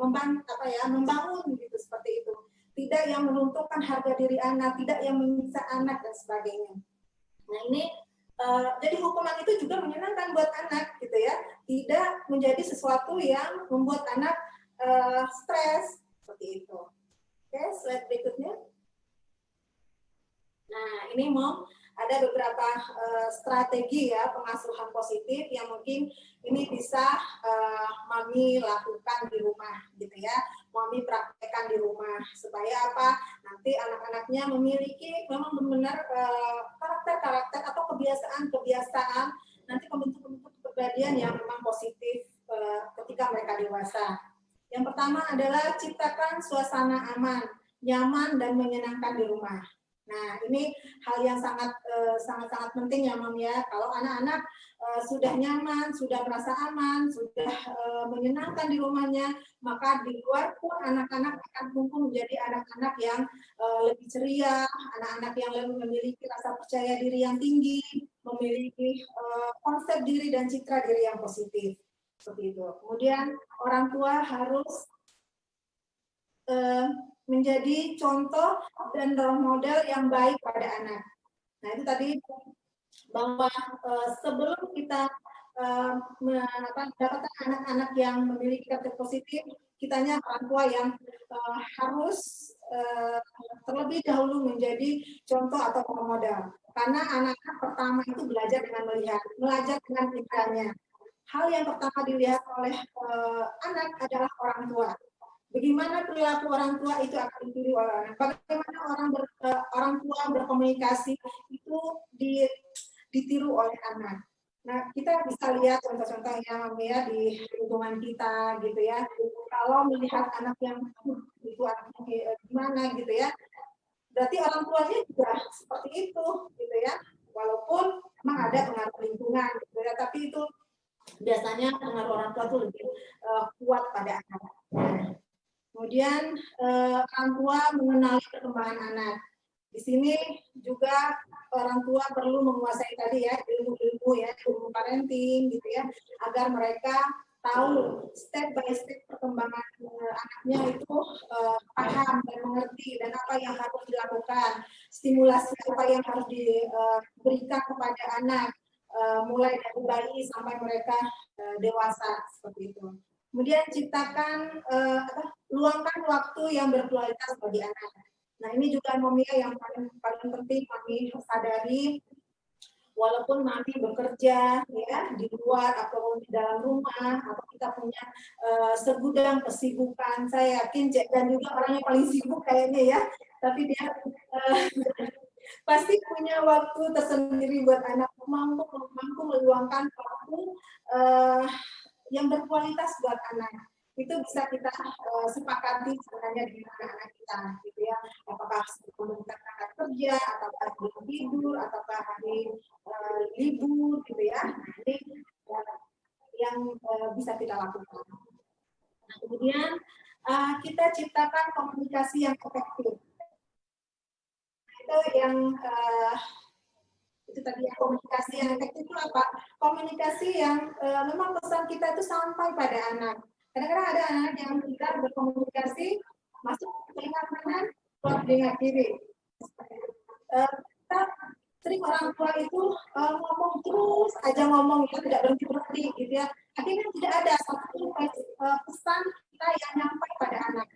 membangun gitu, seperti itu. Tidak yang menuntukkan harga diri anak, tidak yang menyiksa anak dan sebagainya. Nah, ini jadi hukuman itu juga menyenangkan buat anak gitu ya. Tidak menjadi sesuatu yang membuat anak stres seperti itu. Oke, slide berikutnya. Nah, ini ada beberapa strategi ya pengasuhan positif yang mungkin ini bisa Mami lakukan di rumah gitu ya. Mami praktekkan di rumah supaya apa? Nanti anak-anaknya memiliki memang benar karakter-karakter atau kebiasaan-kebiasaan, nanti pembentuk-pembentuk kepribadian yang memang positif ketika mereka dewasa. Yang pertama adalah ciptakan suasana aman, nyaman dan menyenangkan di rumah. Nah, ini hal yang sangat penting ya, Mam ya. Kalau anak-anak sudah nyaman, sudah merasa aman, sudah menyenangkan di rumahnya, maka di luar pun anak-anak akan tumbuh menjadi anak-anak yang lebih ceria, anak-anak yang lebih memiliki rasa percaya diri yang tinggi, memiliki konsep diri dan citra diri yang positif. Seperti itu. Kemudian orang tua harus menjadi contoh dan role model yang baik pada anak. Nah, itu tadi bahwa sebelum kita mendapatkan anak-anak yang memiliki karakter positif, kitanya orang tua yang harus terlebih dahulu menjadi contoh atau role model. Karena anak-anak pertama itu belajar dengan melihat, belajar dengan pikirannya. Hal yang pertama dilihat oleh anak adalah orang tua. Bagaimana perilaku orang tua itu akan ditiru oleh anak. Bagaimana orang tua berkomunikasi itu ditiru oleh anak. Nah, kita bisa lihat contoh-contohnya ya di lingkungan kita gitu ya. Kalau melihat anak yang itu anaknya gimana gitu ya, berarti orang tuanya juga seperti itu gitu ya. Walaupun memang ada pengaruh lingkungan gitu ya, tapi itu biasanya pengaruh orang tua itu lebih kuat pada anak. Kemudian orang tua mengenali perkembangan anak. Di sini juga orang tua perlu menguasai tadi ya ilmu-ilmu ya, ilmu parenting gitu ya, agar mereka tahu step by step perkembangan anaknya itu paham dan mengerti dan apa yang harus dilakukan, stimulasi apa yang harus diberikan kepada anak mulai dari bayi sampai mereka dewasa seperti itu. Kemudian ciptakan luangkan waktu yang berkualitas bagi anak. Nah ini juga Mami yang paling penting Mami sadari, walaupun Mami bekerja ya di luar atau di dalam rumah atau kita punya segudang kesibukan, saya yakin Cek dan juga orang yang paling sibuk kayaknya ya, tapi dia pasti punya waktu tersendiri buat anak, mampu meluangkan waktu yang berkualitas buat anak. Itu bisa kita sepakati sebenarnya dengan anak-anak kita, gitu ya. Apakah sebelum kita berangkat kerja, ataukah sebelum tidur, ataukah hari libur, gitu ya. Nah, ini yang bisa kita lakukan. Nah, kemudian kita ciptakan komunikasi yang efektif. Itu yang itu tadi komunikasi yang efektif itu apa? Komunikasi yang memang pesan kita itu sampai pada anak. Kadang-kadang ada anak yang kita berkomunikasi masuk telinga kanan, keluar telinga kiri. Kita sering orang tua itu ngomong terus aja ngomong, ya tidak berhenti gitu ya. Akhirnya tidak ada satu pesan kita yang sampai pada anak.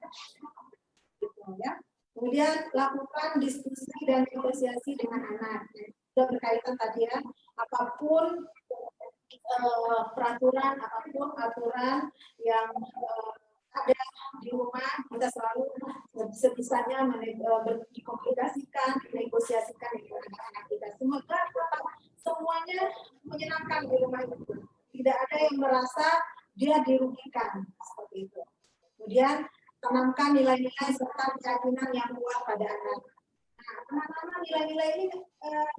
Gitu ya. Kemudian lakukan diskusi dan negosiasi dengan anak. Sudah berkaitan tadi ya, apapun peraturan, apapun aturan yang ada di rumah, kita selalu sebisanya dikomunikasikan, dinegosiasikan dengan anak-anak kita. Semoga semuanya menyenangkan di rumah itu. Tidak ada yang merasa dia dirugikan, seperti itu. Kemudian tanamkan nilai-nilai serta keyakinan yang kuat pada anak. Nah, menanam nilai-nilai ini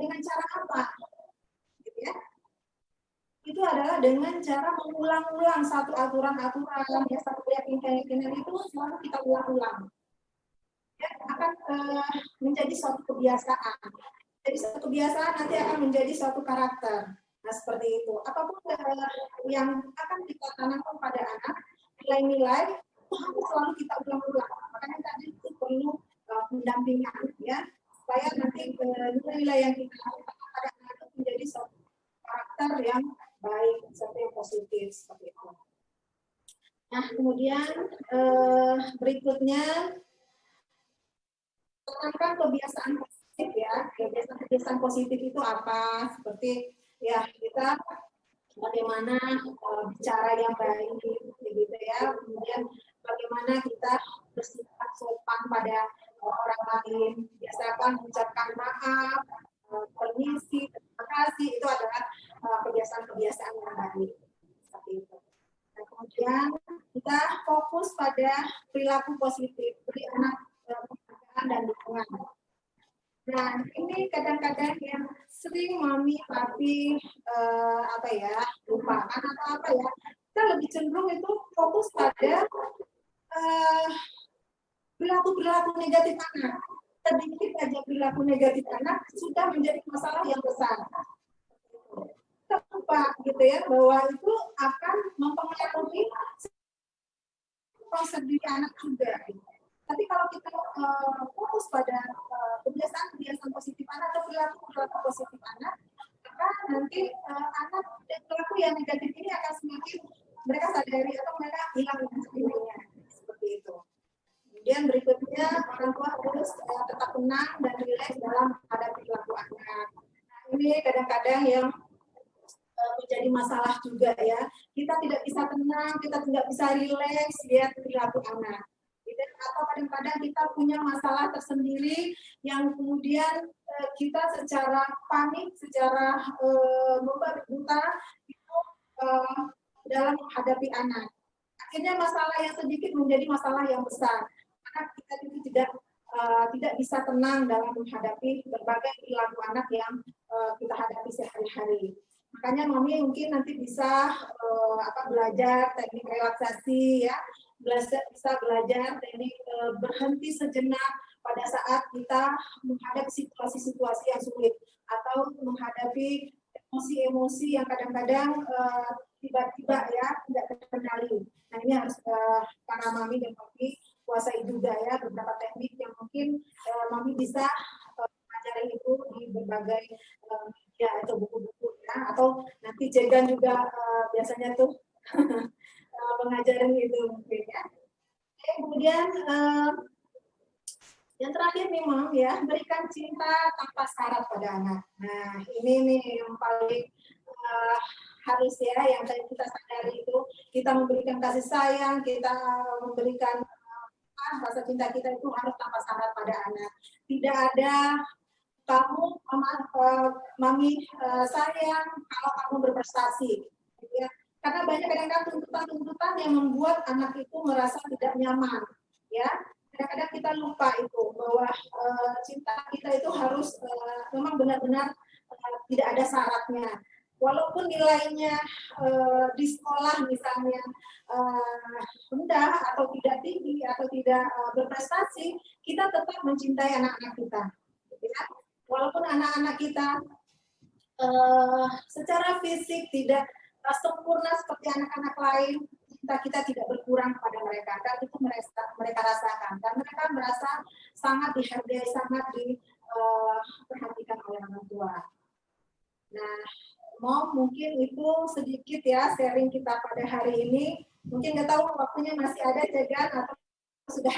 dengan cara apa? Gitu ya. Itu adalah dengan cara mengulang-ulang satu aturan-aturan, ya, satu keyakinan itu selalu kita ulang-ulang. Ya, akan menjadi suatu kebiasaan. Jadi suatu kebiasaan nanti akan menjadi suatu karakter. Nah, seperti itu. Apapun yang akan kita tanamkan pada anak, nilai-nilai itu harus selalu kita ulang-ulang. Makanya tadi itu perlu pendampingan, ya, supaya nanti nilai-nilai yang kita tanamkan pada anak itu menjadi suatu karakter yang baik, sesuatu yang positif seperti itu. Nah, kemudian berikutnya tanamkan kebiasaan positif ya. Kebiasaan positif itu apa? Seperti ya kita bagaimana bicara yang baik, gitu ya. Kemudian bagaimana kita bersikap sopan pada orang lain. Biasakan mengucapkan maaf, permisi, terima kasih, itu adalah kebiasaan-kebiasaan yang baik. Seperti itu. Nah, kemudian kita fokus pada perilaku positif, beri anak penghargaan dan dukungan. Nah, ini kadang-kadang yang sering mami, papi, lupakan atau apa ya, kita lebih cenderung itu fokus pada perilaku negatif anak. Sedikit aja perilaku negatif anak sudah menjadi masalah yang besar. Kita lupa gitu ya, bahwa itu akan mempengaruhi proses diri anak juga. Tapi kalau kita fokus pada kebiasaan positif anak atau perilaku positif anak, maka nanti anak perilaku yang negatif ini akan semakin mereka sadari atau mereka hilang sendirinya. Seperti itu. Kemudian berikutnya orang tua harus tetap tenang dan rileks dalam menghadapi perilaku anak. Nah, ini kadang-kadang yang menjadi masalah juga ya. Kita tidak bisa tenang, kita tidak bisa rileks lihat perilaku anak. Atau kadang-kadang kita punya masalah tersendiri yang kemudian kita secara panik, secara membabi buta itu dalam menghadapi anak. Akhirnya masalah yang sedikit menjadi masalah yang besar. Karena kita itu tidak bisa tenang dalam menghadapi berbagai perilaku anak yang kita hadapi sehari-hari. Makanya Mami mungkin nanti bisa belajar teknik relaksasi ya, bisa belajar teknik berhenti sejenak pada saat kita menghadapi situasi-situasi yang sulit atau menghadapi emosi-emosi yang kadang-kadang tiba-tiba ya tidak terkendali. Nah ini harus para Mami dan Papi kuasai juga ya beberapa teknik yang mungkin Mami bisa pelajari itu di berbagai media atau buku-buku ya, atau nanti Jegan juga biasanya tuh mengajarin itu mungkin ya. Kemudian yang terakhir nih Mam ya, berikan cinta tanpa syarat pada anak. Nah ini nih yang paling harus ya, yang kita sadari itu kita memberikan kasih sayang, kita memberikan rasa cinta kita itu harus tanpa syarat pada anak. Tidak ada kamu mami sayang kalau kamu berprestasi, ya. Karena banyak kadang-kadang tuntutan-tuntutan yang membuat anak itu merasa tidak nyaman, ya. Kadang-kadang kita lupa itu bahwa cinta kita itu harus memang benar-benar tidak ada syaratnya. Walaupun nilainya di sekolah misalnya rendah atau tidak tinggi atau tidak berprestasi, kita tetap mencintai anak-anak kita. Ya. Walaupun anak-anak kita secara fisik tidak sempurna seperti anak-anak lain, cinta kita tidak berkurang kepada mereka. Dan itu mereka rasakan. Dan mereka merasa sangat dihargai, sangat diperhatikan oleh orang tua. Nah, mungkin itu sedikit ya sharing kita pada hari ini. Mungkin nggak tahu waktunya masih ada, Jegan, atau sudah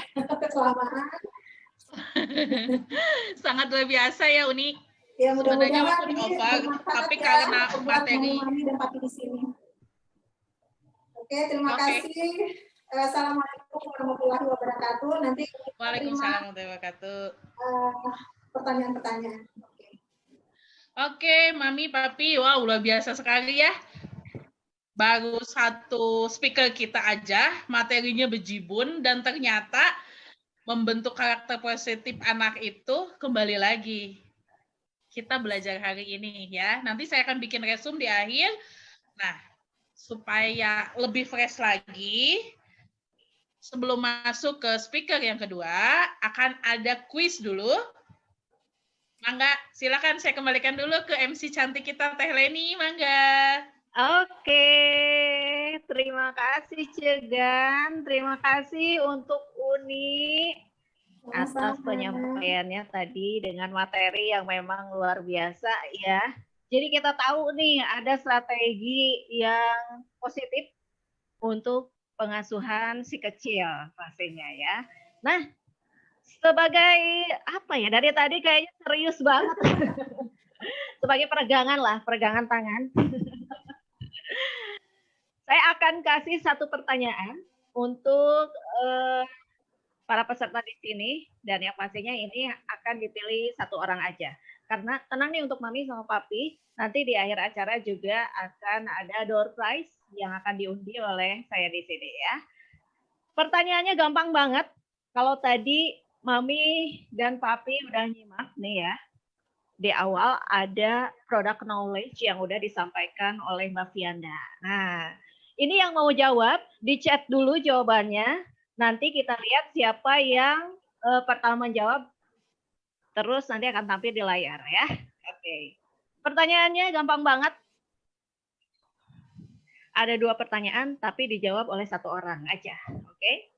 kelamaan. Sangat luar biasa ya Uni. Ya, Sebenarnya mudah-mudahan waktu ini over, tapi ya, karena materi Mami dan Papi di sini. Oke, terima kasih. Assalamualaikum warahmatullahi wabarakatuh. Nanti Waalaikumsalam warahmatullahi wabarakatuh. Pertanyaan-pertanyaan. Oke, Mami, Papi, wow luar biasa sekali ya. Baru satu speaker kita aja, materinya bejibun dan ternyata membentuk karakter positif anak itu kembali lagi. Kita belajar hari ini ya. Nanti saya akan bikin resume di akhir. Nah, supaya lebih fresh lagi, sebelum masuk ke speaker yang kedua, akan ada quiz dulu. Mangga, silakan saya kembalikan dulu ke MC cantik kita, Teh Leni. Mangga. Oke, terima kasih Jegan, terima kasih untuk Uni atas penyampaiannya tadi dengan materi yang memang luar biasa ya. Jadi kita tahu nih ada strategi yang positif untuk pengasuhan si kecil pastinya ya. Nah, sebagai apa ya, dari tadi kayaknya serius banget. Sebagai peregangan tangan. Saya akan kasih satu pertanyaan untuk para peserta di sini, dan yang pastinya ini akan dipilih satu orang aja. Karena tenang nih untuk Mami sama Papi, nanti di akhir acara juga akan ada door prize yang akan diundi oleh saya di sini ya. Pertanyaannya gampang banget. Kalau tadi Mami dan Papi udah nyimak nih ya, di awal ada product knowledge yang udah disampaikan oleh Mbak Fianda. Nah, ini yang mau jawab, di chat dulu jawabannya. Nanti kita lihat siapa yang pertama jawab, terus nanti akan tampil di layar ya. Oke. Pertanyaannya gampang banget. Ada 2 pertanyaan, tapi dijawab oleh 1 orang aja. Oke.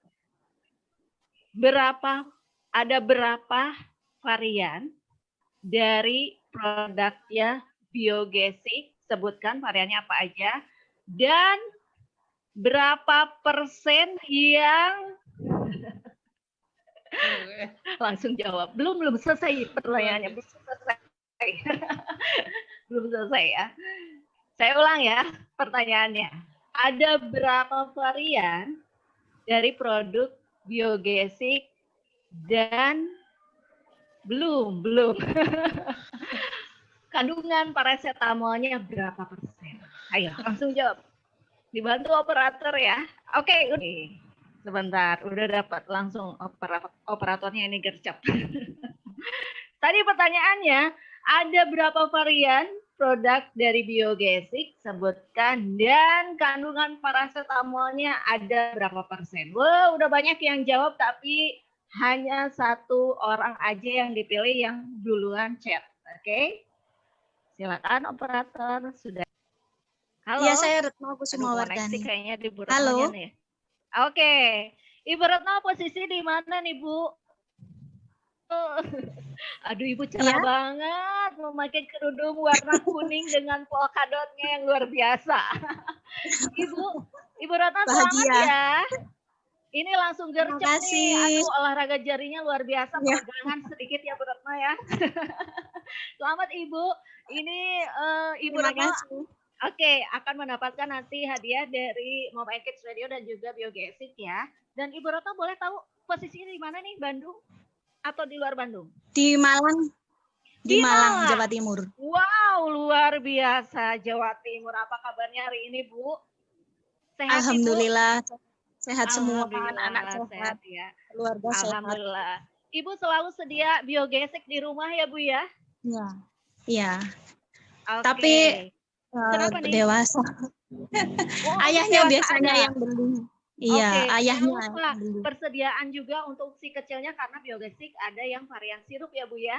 Ada berapa varian dari produknya Biogesic? Sebutkan variannya apa aja. Dan berapa persen yang langsung jawab? Belum selesai pertanyaannya, belum selesai. Belum selesai ya. Saya ulang ya pertanyaannya. Ada berapa varian dari produk Biogesic dan belum. Kandungan paracetamolnya berapa persen? Ayo langsung jawab. Dibantu operator ya. Oke. Sebentar, udah dapat langsung operatornya ini gercep. Tadi pertanyaannya, ada berapa varian produk dari Biogesic, sebutkan, dan kandungan paracetamolnya ada berapa persen? Wah, udah banyak yang jawab, tapi hanya satu orang aja yang dipilih yang duluan chat. Oke? Silakan operator, sudah. Halo? Iya, saya Retno Aduh, Kusuma koneksi Wardani. kayaknya di Bu Halo. Retnonya nih. Oke. Ibu Retno posisi di mana nih, Bu? Aduh, Ibu cerah Iya. banget memakai kerudung warna kuning dengan polka dotnya yang luar biasa. Ibu Retno selamat Bahagia. ya. Ini langsung gercep Terima nih. kasih. Aduh, olahraga jarinya luar biasa. Iya. Peregangan sedikit ya, Bu Retno ya. Selamat Ibu. Ini Ibu Terima Retno kasih. oke, akan mendapatkan nanti hadiah dari Mom and Kids Radio dan juga Biogesic ya. Dan Ibu Retno boleh tahu posisinya di mana nih? Bandung atau di luar Bandung? Di Malang. Di Di Malang, Malang. Jawa Timur. Wow, luar biasa Jawa Timur. Apa kabarnya hari ini, Bu? Sehat, Alhamdulillah Ibu? sehat semua, Alhamdulillah, anak sehat, sehat ya. keluarga sehat. Alhamdulillah. Ibu selalu sedia Biogesic di rumah ya, Bu ya? Iya. Iya. Oke. Tapi Kenapa nih? dewasa. Oh, Ayahnya dewasa biasanya ada. yang beli. Iya, Oke, ayahnya jangan lupa yang beli. persediaan juga untuk si kecilnya karena Biogesic ada yang varian sirup ya, Bu ya.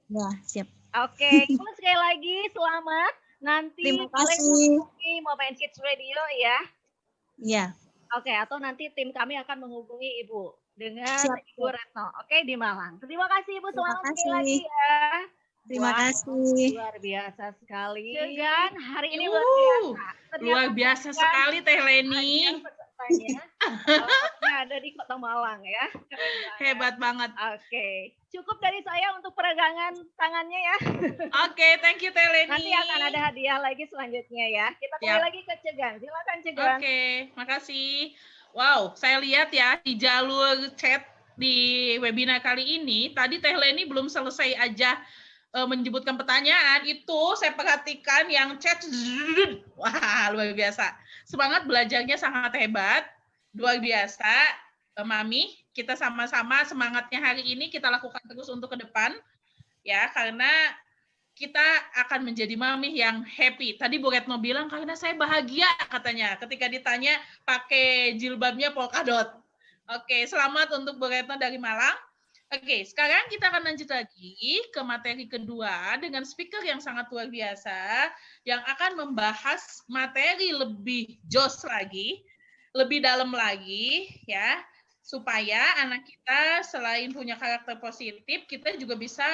Ya, siap. Oke, Ibu sekali lagi selamat. Nanti Terima boleh kasih. menghubungi Mom and Kids Radio ya. Iya. Oke, atau nanti tim kami akan menghubungi Ibu dengan Siap, Ibu Retno. Oke, di Malang. Terima kasih Ibu, Terima selamat sekali kasih. lagi ya. Terima Wah, kasih. luar biasa sekali. Dan hari ini luar Uh, biasa. Luar biasa sekali Teh Leni. Pesertanya salah satunya ada di Kota Malang ya. Keren banget. Hebat banget. Oke, cukup dari saya untuk peregangan tangannya ya. Oke, thank you Teh Leni. Nanti akan ada hadiah lagi selanjutnya ya. Kita kembali Siap. lagi ke Cegan. Silakan Cegan. Oke, makasih. Wow, saya lihat ya di jalur chat di webinar kali ini, tadi Teh Leni belum selesai aja menyebutkan pertanyaan, itu saya perhatikan yang chat, wah luar biasa. Semangat belajarnya sangat hebat, luar biasa. Mami, kita sama-sama semangatnya hari ini kita lakukan terus untuk ke depan, ya, karena kita akan menjadi mami yang happy. Tadi Bu Retno bilang, karena saya bahagia katanya ketika ditanya pakai jilbabnya polkadot. Oke, selamat untuk Bu Retno dari Malang. Oke, sekarang kita akan lanjut lagi ke materi kedua dengan speaker yang sangat luar biasa yang akan membahas materi lebih jos lagi, lebih dalam lagi ya, supaya anak kita selain punya karakter positif, kita juga bisa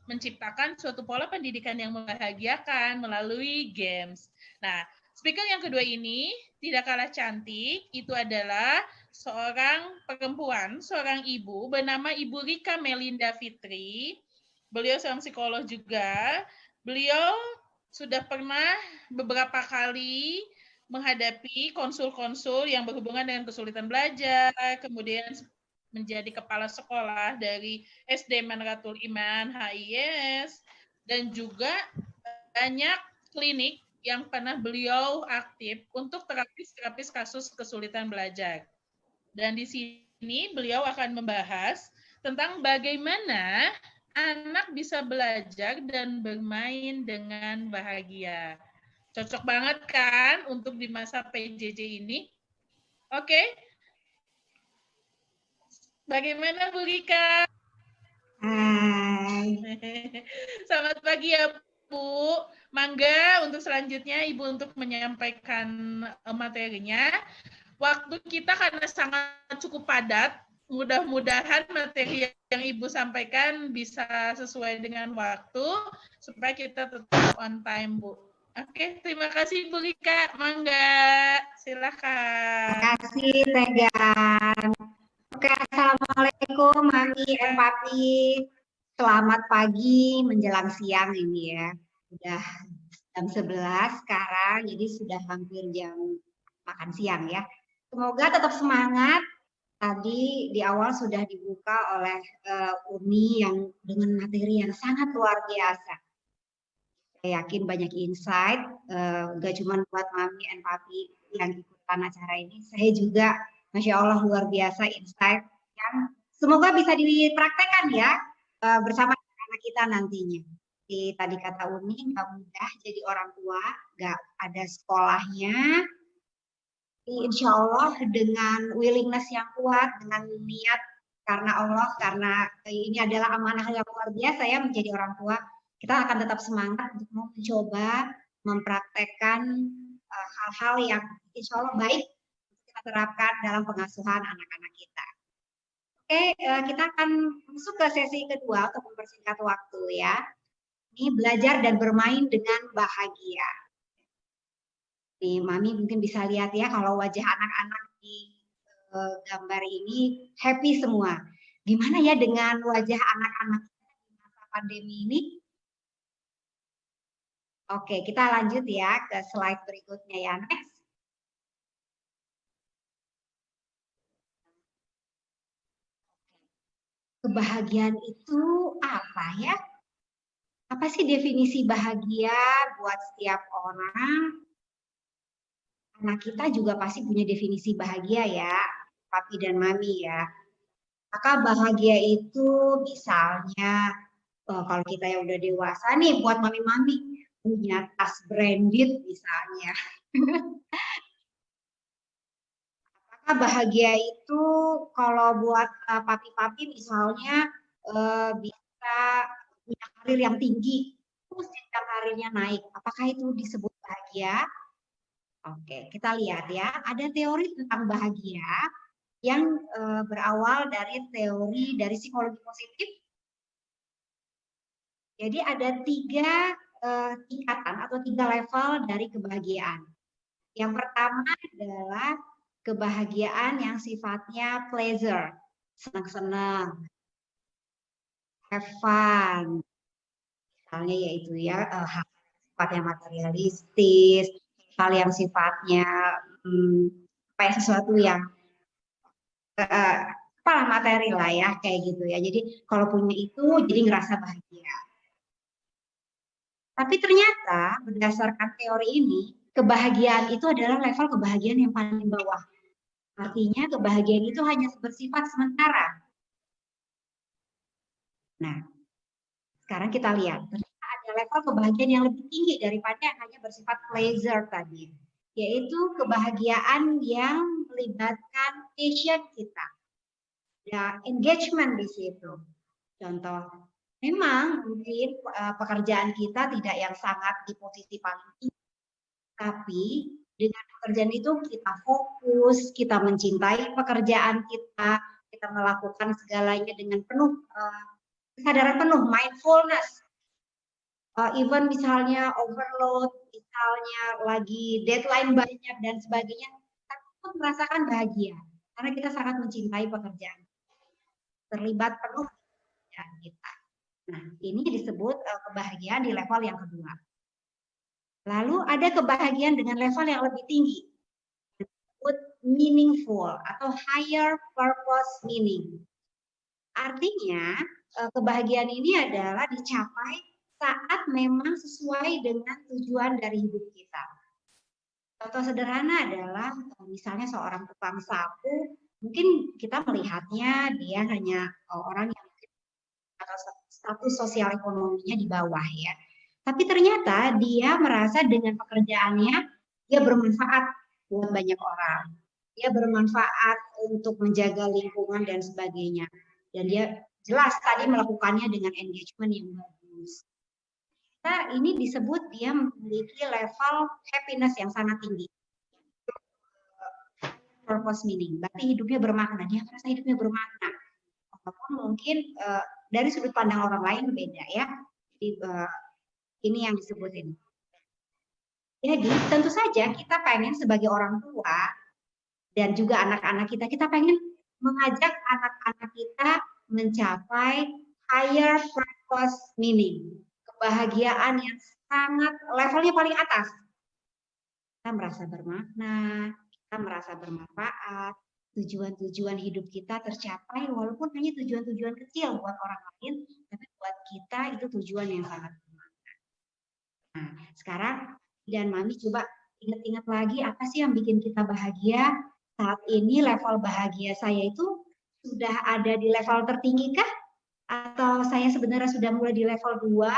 menciptakan suatu pola pendidikan yang membahagiakan melalui games. Nah, speaker yang kedua ini tidak kalah cantik, itu adalah seorang perempuan, seorang ibu bernama Ibu Rika Melinda Fitri. Beliau seorang psikolog juga. Beliau sudah pernah beberapa kali menghadapi konsul-konsul yang berhubungan dengan kesulitan belajar, kemudian menjadi kepala sekolah dari SD Manratul Iman HIS, dan juga banyak klinik yang pernah beliau aktif untuk terapis kasus kesulitan belajar. Dan di sini beliau akan membahas tentang bagaimana anak bisa belajar dan bermain dengan bahagia. Cocok banget kan untuk di masa PJJ ini? Oke. Bagaimana Bu Rika? Hai. Selamat pagi ya Bu. Mangga untuk selanjutnya Ibu untuk menyampaikan materinya. Waktu kita karena sangat cukup padat, mudah-mudahan materi yang Ibu sampaikan bisa sesuai dengan waktu, supaya kita tetap on time, Bu. Oke, terima kasih Bu Rika. Mangga, silakan. Terima kasih, Tegan. Oke, Assalamualaikum, Mami dan Papi. Selamat pagi menjelang siang ini ya. Udah jam 11 sekarang, jadi sudah hampir jam makan siang ya. Semoga tetap semangat. Tadi di awal sudah dibuka oleh Umi yang dengan materi yang sangat luar biasa. Saya yakin banyak insight, gak cuma buat Mami dan Papi yang ikutan acara ini. Saya juga, Masya Allah luar biasa insight yang semoga bisa dipraktekkan ya bersama anak kita nantinya. Seperti tadi kata Uni, nggak mudah jadi orang tua, nggak ada sekolahnya. Tapi insya Allah dengan willingness yang kuat, dengan niat karena Allah, karena ini adalah amanah yang luar biasa ya menjadi orang tua, kita akan tetap semangat untuk mencoba mempraktekkan hal-hal yang insya Allah baik kita terapkan dalam pengasuhan anak-anak kita. Oke, kita akan masuk ke sesi kedua untuk mempersingkat waktu ya. Ini belajar dan bermain dengan bahagia. Nih, Mami mungkin bisa lihat ya kalau wajah anak-anak di gambar ini happy semua. Gimana ya dengan wajah anak-anak di masa pandemi ini? Oke, kita lanjut ya ke slide berikutnya ya. Next. Kebahagiaan itu apa ya? Apa sih definisi bahagia buat setiap orang? Anak kita juga pasti punya definisi bahagia ya, Papi dan Mami ya. Maka bahagia itu misalnya, kalau kita yang udah dewasa nih, buat Mami-Mami, punya tas branded misalnya. Apakah bahagia itu kalau buat Papi-Papi misalnya bisa punya karir yang tinggi, terus jenjang karirnya naik. Apakah itu disebut bahagia? Oke, kita lihat ya. Ada teori tentang bahagia yang berawal dari teori dari psikologi positif. Jadi ada 3 tingkatan atau 3 level dari kebahagiaan. Yang pertama adalah kebahagiaan yang sifatnya pleasure, senang-senang, have fun. Misalnya yaitu ya hal sifatnya materialistis, hal yang sifatnya sesuatu yang apalah materi lah ya kayak gitu ya. Jadi kalau punya itu jadi ngerasa bahagia. Tapi ternyata berdasarkan teori ini kebahagiaan itu adalah level kebahagiaan yang paling bawah. Artinya kebahagiaan itu hanya bersifat sementara. Nah, sekarang kita lihat ternyata ada level kebahagiaan yang lebih tinggi daripada yang hanya bersifat pleasure tadi, yaitu kebahagiaan yang melibatkan passion kita. Ya, engagement di situ. Contoh, memang mungkin pekerjaan kita tidak yang sangat di posisi paling tinggi, tapi dengan pekerjaan itu kita fokus, kita mencintai pekerjaan kita melakukan segalanya dengan penuh kesadaran penuh, mindfulness. Even misalnya overload, misalnya lagi deadline banyak dan sebagainya, kita pun merasakan bahagia karena kita sangat mencintai pekerjaan, terlibat penuh pekerjaan kita. Nah, ini disebut kebahagiaan di level yang kedua. Lalu ada kebahagiaan dengan level yang lebih tinggi, disebut meaningful atau higher purpose meaning. Artinya kebahagiaan ini adalah dicapai saat memang sesuai dengan tujuan dari hidup kita. Contoh sederhana adalah misalnya seorang tukang sapu, mungkin kita melihatnya dia hanya orang yang atau status sosial ekonominya di bawah ya. Tapi ternyata dia merasa dengan pekerjaannya dia bermanfaat buat banyak orang. Dia bermanfaat untuk menjaga lingkungan dan sebagainya. Dan dia jelas tadi melakukannya dengan engagement yang bagus. Nah, ini disebut dia memiliki level happiness yang sangat tinggi. Purpose meaning, berarti hidupnya bermakna. Dia merasa hidupnya bermakna. Walaupun mungkin dari sudut pandang orang lain beda ya. Jadi, ini yang disebut ini. Jadi tentu saja kita pengen sebagai orang tua dan juga anak-anak kita pengen mengajak anak-anak kita mencapai higher purpose meaning. Kebahagiaan yang sangat levelnya paling atas. Kita merasa bermakna, kita merasa bermanfaat, tujuan-tujuan hidup kita tercapai walaupun hanya tujuan-tujuan kecil buat orang lain, tapi buat kita itu tujuan yang sangat bermakna. Nah, sekarang dan Mami coba ingat-ingat lagi apa sih yang bikin kita bahagia? Saat ini level bahagia saya itu sudah ada di level tertinggi kah? Atau saya sebenarnya sudah mulai di level 2?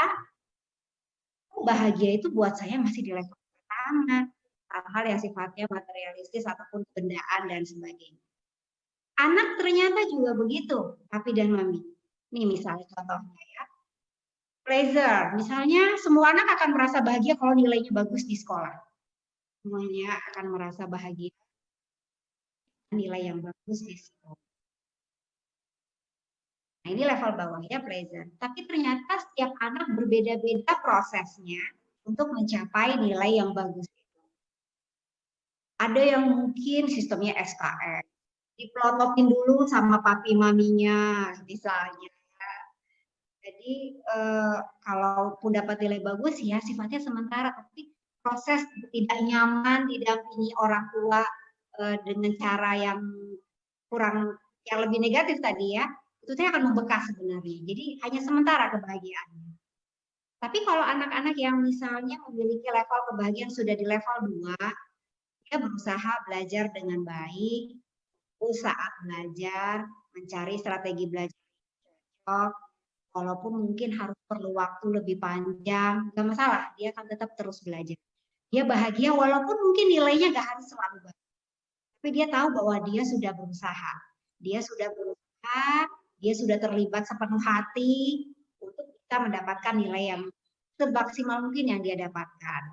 bahagia itu buat saya masih di level pertama, hal-hal yang sifatnya materialistis ataupun bendaan dan sebagainya. Anak ternyata juga begitu, papi dan mami. Nih misalnya contohnya ya, pleasure. Misalnya semua anak akan merasa bahagia kalau nilainya bagus di sekolah. Semuanya akan merasa bahagia nilai yang bagus di sekolah. Nah, ini level bawahnya pleasure. Tapi ternyata setiap anak berbeda-beda prosesnya untuk mencapai nilai yang bagus. Ada yang mungkin sistemnya SKS, dipelototin dulu sama papi maminya misalnya. Jadi kalaupun dapat nilai bagus ya sifatnya sementara, tapi proses tidak nyaman didampingi orang tua dengan cara yang kurang, yang lebih negatif tadi ya, itu akan membekas sebenarnya. Jadi hanya sementara kebahagiaannya. Tapi kalau anak-anak yang misalnya memiliki level kebahagiaan sudah di level 2, dia berusaha belajar dengan baik, saat belajar, mencari strategi belajar cocok, walaupun mungkin harus perlu waktu lebih panjang, nggak masalah, dia akan tetap terus belajar. Dia bahagia walaupun mungkin nilainya nggak harus selalu bagus. Tapi dia tahu bahwa dia sudah berusaha. Dia sudah terlibat sepenuh hati untuk bisa mendapatkan nilai yang semaksimal mungkin yang dia dapatkan.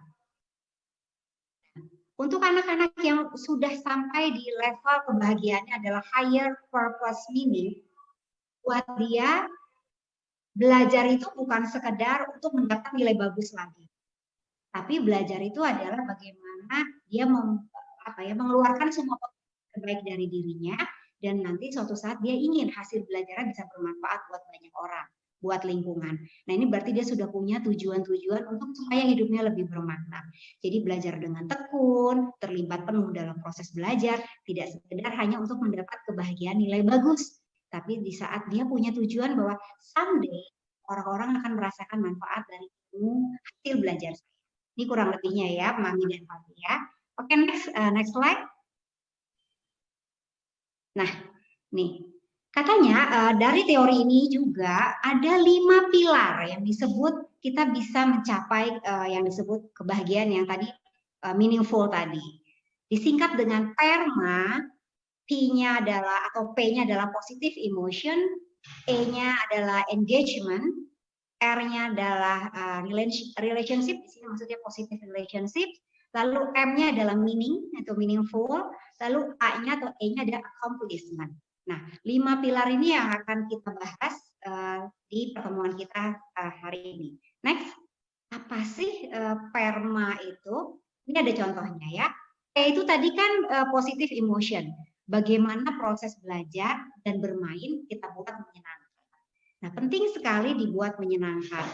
Untuk anak-anak yang sudah sampai di level kebahagiaannya adalah higher purpose meaning, buat dia belajar itu bukan sekedar untuk mendapatkan nilai bagus lagi. Tapi belajar itu adalah bagaimana dia mengeluarkan semua terbaik dari dirinya, dan nanti suatu saat dia ingin hasil belajarnya bisa bermanfaat buat banyak orang, buat lingkungan. Nah ini berarti dia sudah punya tujuan-tujuan untuk supaya hidupnya lebih bermakna. Jadi belajar dengan tekun, terlibat penuh dalam proses belajar, tidak sekedar hanya untuk mendapat kebahagiaan nilai bagus, tapi di saat dia punya tujuan bahwa someday orang-orang akan merasakan manfaat dari hasil belajar. Ini kurang lebihnya ya, Mami dan Papi ya. Oke, next slide. Nah, nih, katanya dari teori ini juga ada 5 pilar yang disebut kita bisa mencapai yang disebut kebahagiaan yang tadi meaningful tadi. Disingkat dengan PERMA, P-nya adalah atau P-nya adalah positive emotion, E-nya adalah engagement, R-nya adalah relationship, di sini maksudnya positive relationship, lalu M-nya adalah meaning atau meaningful, lalu A-nya atau E-nya adalah accomplishment. Nah, 5 pilar ini yang akan kita bahas di pertemuan kita hari ini. Next, apa sih PERMA itu? Ini ada contohnya ya. E itu tadi kan positive emotion. Bagaimana proses belajar dan bermain kita buat menyenangkan. Nah, penting sekali dibuat menyenangkan.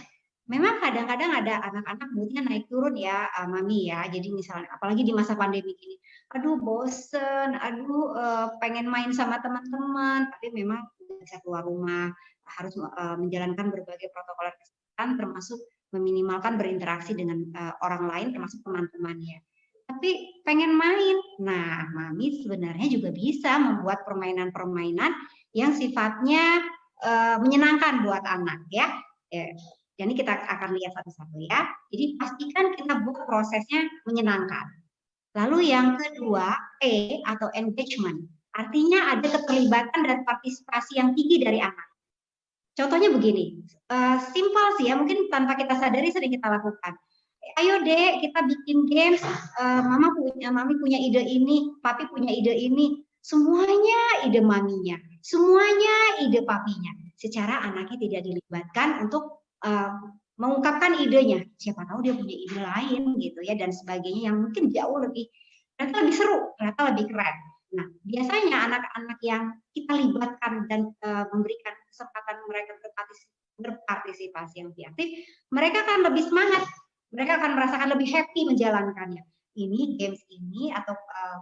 Memang kadang-kadang ada anak-anak moodnya naik turun ya, Mami ya. Jadi misalnya, apalagi di masa pandemi ini, aduh bosen, aduh pengen main sama teman-teman, tapi memang tidak bisa keluar rumah, harus menjalankan berbagai protokol kesehatan, termasuk meminimalkan berinteraksi dengan orang lain, termasuk teman-temannya. Tapi pengen main. Nah, Mami sebenarnya juga bisa membuat permainan-permainan yang sifatnya menyenangkan buat anak ya. Jadi kita akan lihat satu-satu ya. Jadi pastikan kita buat prosesnya menyenangkan. Lalu yang kedua, E atau engagement. Artinya ada keterlibatan dan partisipasi yang tinggi dari anak. Contohnya begini, simpel sih ya, mungkin tanpa kita sadari sering kita lakukan. Ayo dek, kita bikin games, mami punya ide ini, papi punya ide ini. Semuanya ide maminya, semuanya ide papinya. Secara anaknya tidak dilibatkan untuk mengungkapkan idenya. Siapa tahu dia punya ide lain gitu ya dan sebagainya yang mungkin jauh lebih ternyata lebih seru, ternyata lebih keren. Nah, biasanya anak-anak yang kita libatkan dan memberikan kesempatan mereka berpartisipasi yang lebih aktif, mereka akan lebih semangat, mereka akan merasakan lebih happy menjalankannya. Ini games ini atau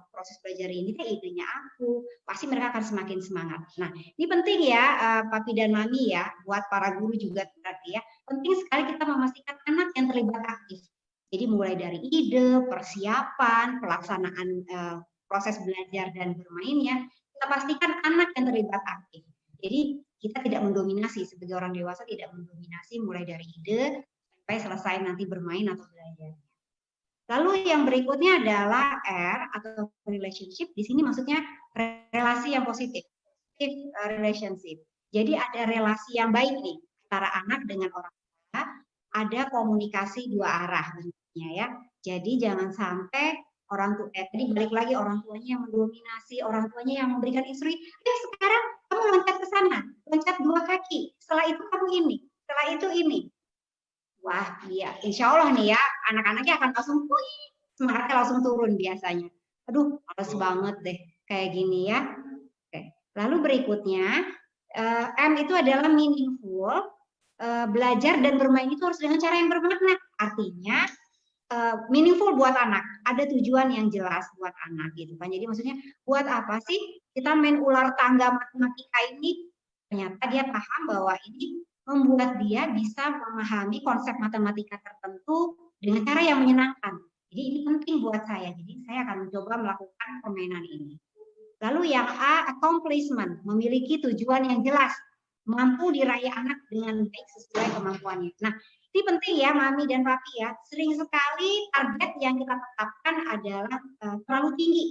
proses belajar ini idenya aku, pasti mereka akan semakin semangat. Nah, ini penting ya Papi dan Mami ya, buat para guru juga berarti ya. Penting sekali kita memastikan anak yang terlibat aktif. Jadi mulai dari ide, persiapan, pelaksanaan proses belajar dan bermainnya, kita pastikan anak yang terlibat aktif. Jadi kita tidak mendominasi sebagai orang dewasa, tidak mendominasi mulai dari ide sampai selesai nanti bermain atau belajar. Lalu yang berikutnya adalah R atau relationship. Di sini maksudnya relasi yang positif, relationship. Jadi ada relasi yang baik nih antara anak dengan orang tua, ada komunikasi dua arah bentuknya ya. Jadi jangan sampai orang tua, tadi balik lagi orang tuanya yang mendominasi, orang tuanya yang memberikan instruksi, sekarang kamu loncat ke sana, loncat 2 kaki, setelah itu kamu ini, setelah itu ini. Wah, iya, insya Allah nih ya, anak-anaknya akan langsung, semangatnya langsung turun biasanya. Aduh, males banget deh, kayak gini ya. Oke. Lalu berikutnya, M itu adalah meaningful, belajar dan bermain itu harus dengan cara yang bermakna. Artinya, meaningful buat anak, ada tujuan yang jelas buat anak gitu kan. Jadi maksudnya buat apa sih kita main ular tangga matematika ini? Ternyata dia paham bahwa ini membuat dia bisa memahami konsep matematika tertentu dengan cara yang menyenangkan. Jadi ini penting buat saya. Jadi saya akan mencoba melakukan permainan ini. Lalu yang A, accomplishment, memiliki tujuan yang jelas, mampu diraih anak dengan baik sesuai kemampuannya. Nah, ini penting ya, Mami dan Papi ya. Sering sekali target yang kita tetapkan adalah terlalu tinggi,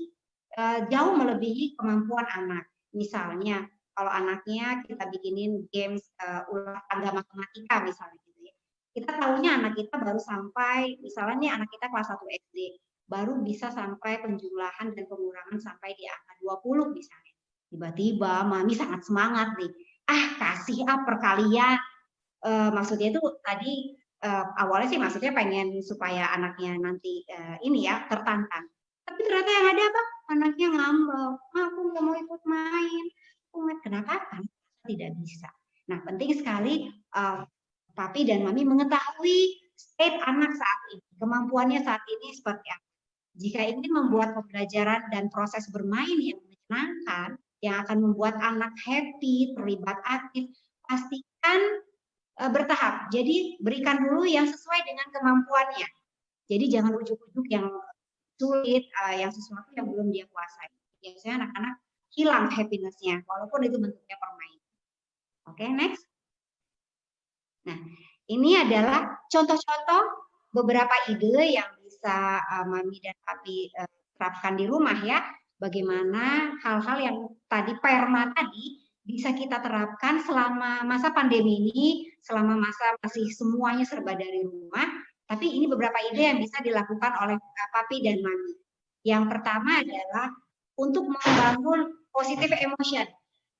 jauh melebihi kemampuan anak. Misalnya, kalau anaknya kita bikinin games ular tangga matematika misalnya gitu ya. Kita tahunya anak kita baru sampai, misalnya nih anak kita kelas 1 SD, baru bisa sampai penjumlahan dan pengurangan sampai di angka 20 misalnya. Tiba-tiba Mami sangat semangat nih. Kasih perkalian. Maksudnya itu tadi awalnya sih maksudnya pengen supaya anaknya nanti ini ya tertantang. Tapi ternyata yang ada apa? Anaknya ngambek. Aku nggak mau ikut main. Kenapa? Karena tidak bisa. Nah, penting sekali Papi dan Mami mengetahui state anak saat ini, kemampuannya saat ini seperti apa. Jika ingin membuat pembelajaran dan proses bermain yang menyenangkan, yang akan membuat anak happy, terlibat aktif, pastikan bertahap. Jadi berikan dulu yang sesuai dengan kemampuannya. Jadi jangan ujuk-ujuk yang sulit, yang sesuatu yang belum dia kuasai. Biasanya anak-anak hilang happiness-nya, walaupun itu bentuknya permainan. Oke, next. Nah, ini adalah contoh-contoh beberapa ide yang bisa Mami dan Papi terapkan di rumah ya. Bagaimana hal-hal yang tadi perma tadi bisa kita terapkan selama masa pandemi ini, selama masa masih semuanya serba dari rumah. Tapi ini beberapa ide yang bisa dilakukan oleh Papi dan Mami. Yang pertama adalah untuk membangun positive emotion.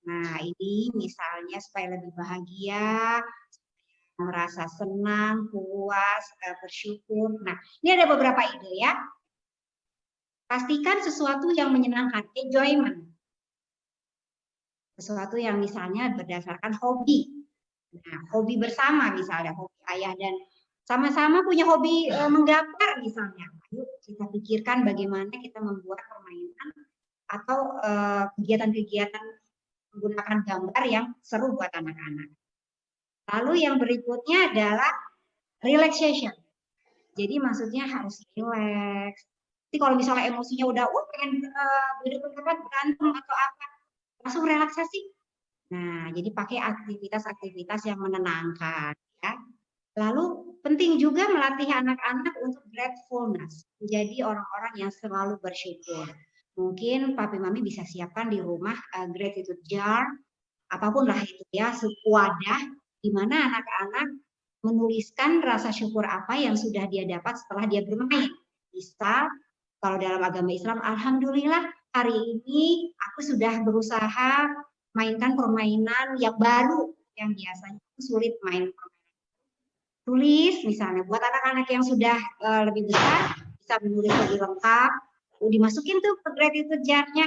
Nah, ini misalnya supaya lebih bahagia, merasa senang, puas, bersyukur. Nah, ini ada beberapa ide ya. Pastikan sesuatu yang menyenangkan, enjoyment. Sesuatu yang misalnya berdasarkan hobi. Nah, hobi bersama misalnya, hobi ayah dan sama-sama punya hobi menggambar misalnya. Ayo kita pikirkan bagaimana kita membuat permainan atau kegiatan-kegiatan menggunakan gambar yang seru buat anak-anak. Lalu yang berikutnya adalah relaxation. Jadi maksudnya harus relax. Jadi kalau misalnya emosinya udah pengen beda-beda berantem atau apa, langsung relaksasi. Nah, jadi pakai aktivitas-aktivitas yang menenangkan ya. Lalu penting juga melatih anak-anak untuk gratefulness, menjadi orang-orang yang selalu bersyukur. Mungkin Papi Mami bisa siapkan di rumah gratitude jar, apapun lah itu ya, wadah di mana anak-anak menuliskan rasa syukur apa yang sudah dia dapat setelah dia bermain. Bisa, kalau dalam agama Islam, alhamdulillah hari ini aku sudah berusaha mainkan permainan yang baru, yang biasanya sulit main permainan. Tulis misalnya, buat anak-anak yang sudah lebih besar, bisa menulis lebih lengkap, dimasukin tuh ke gratitude jar-nya.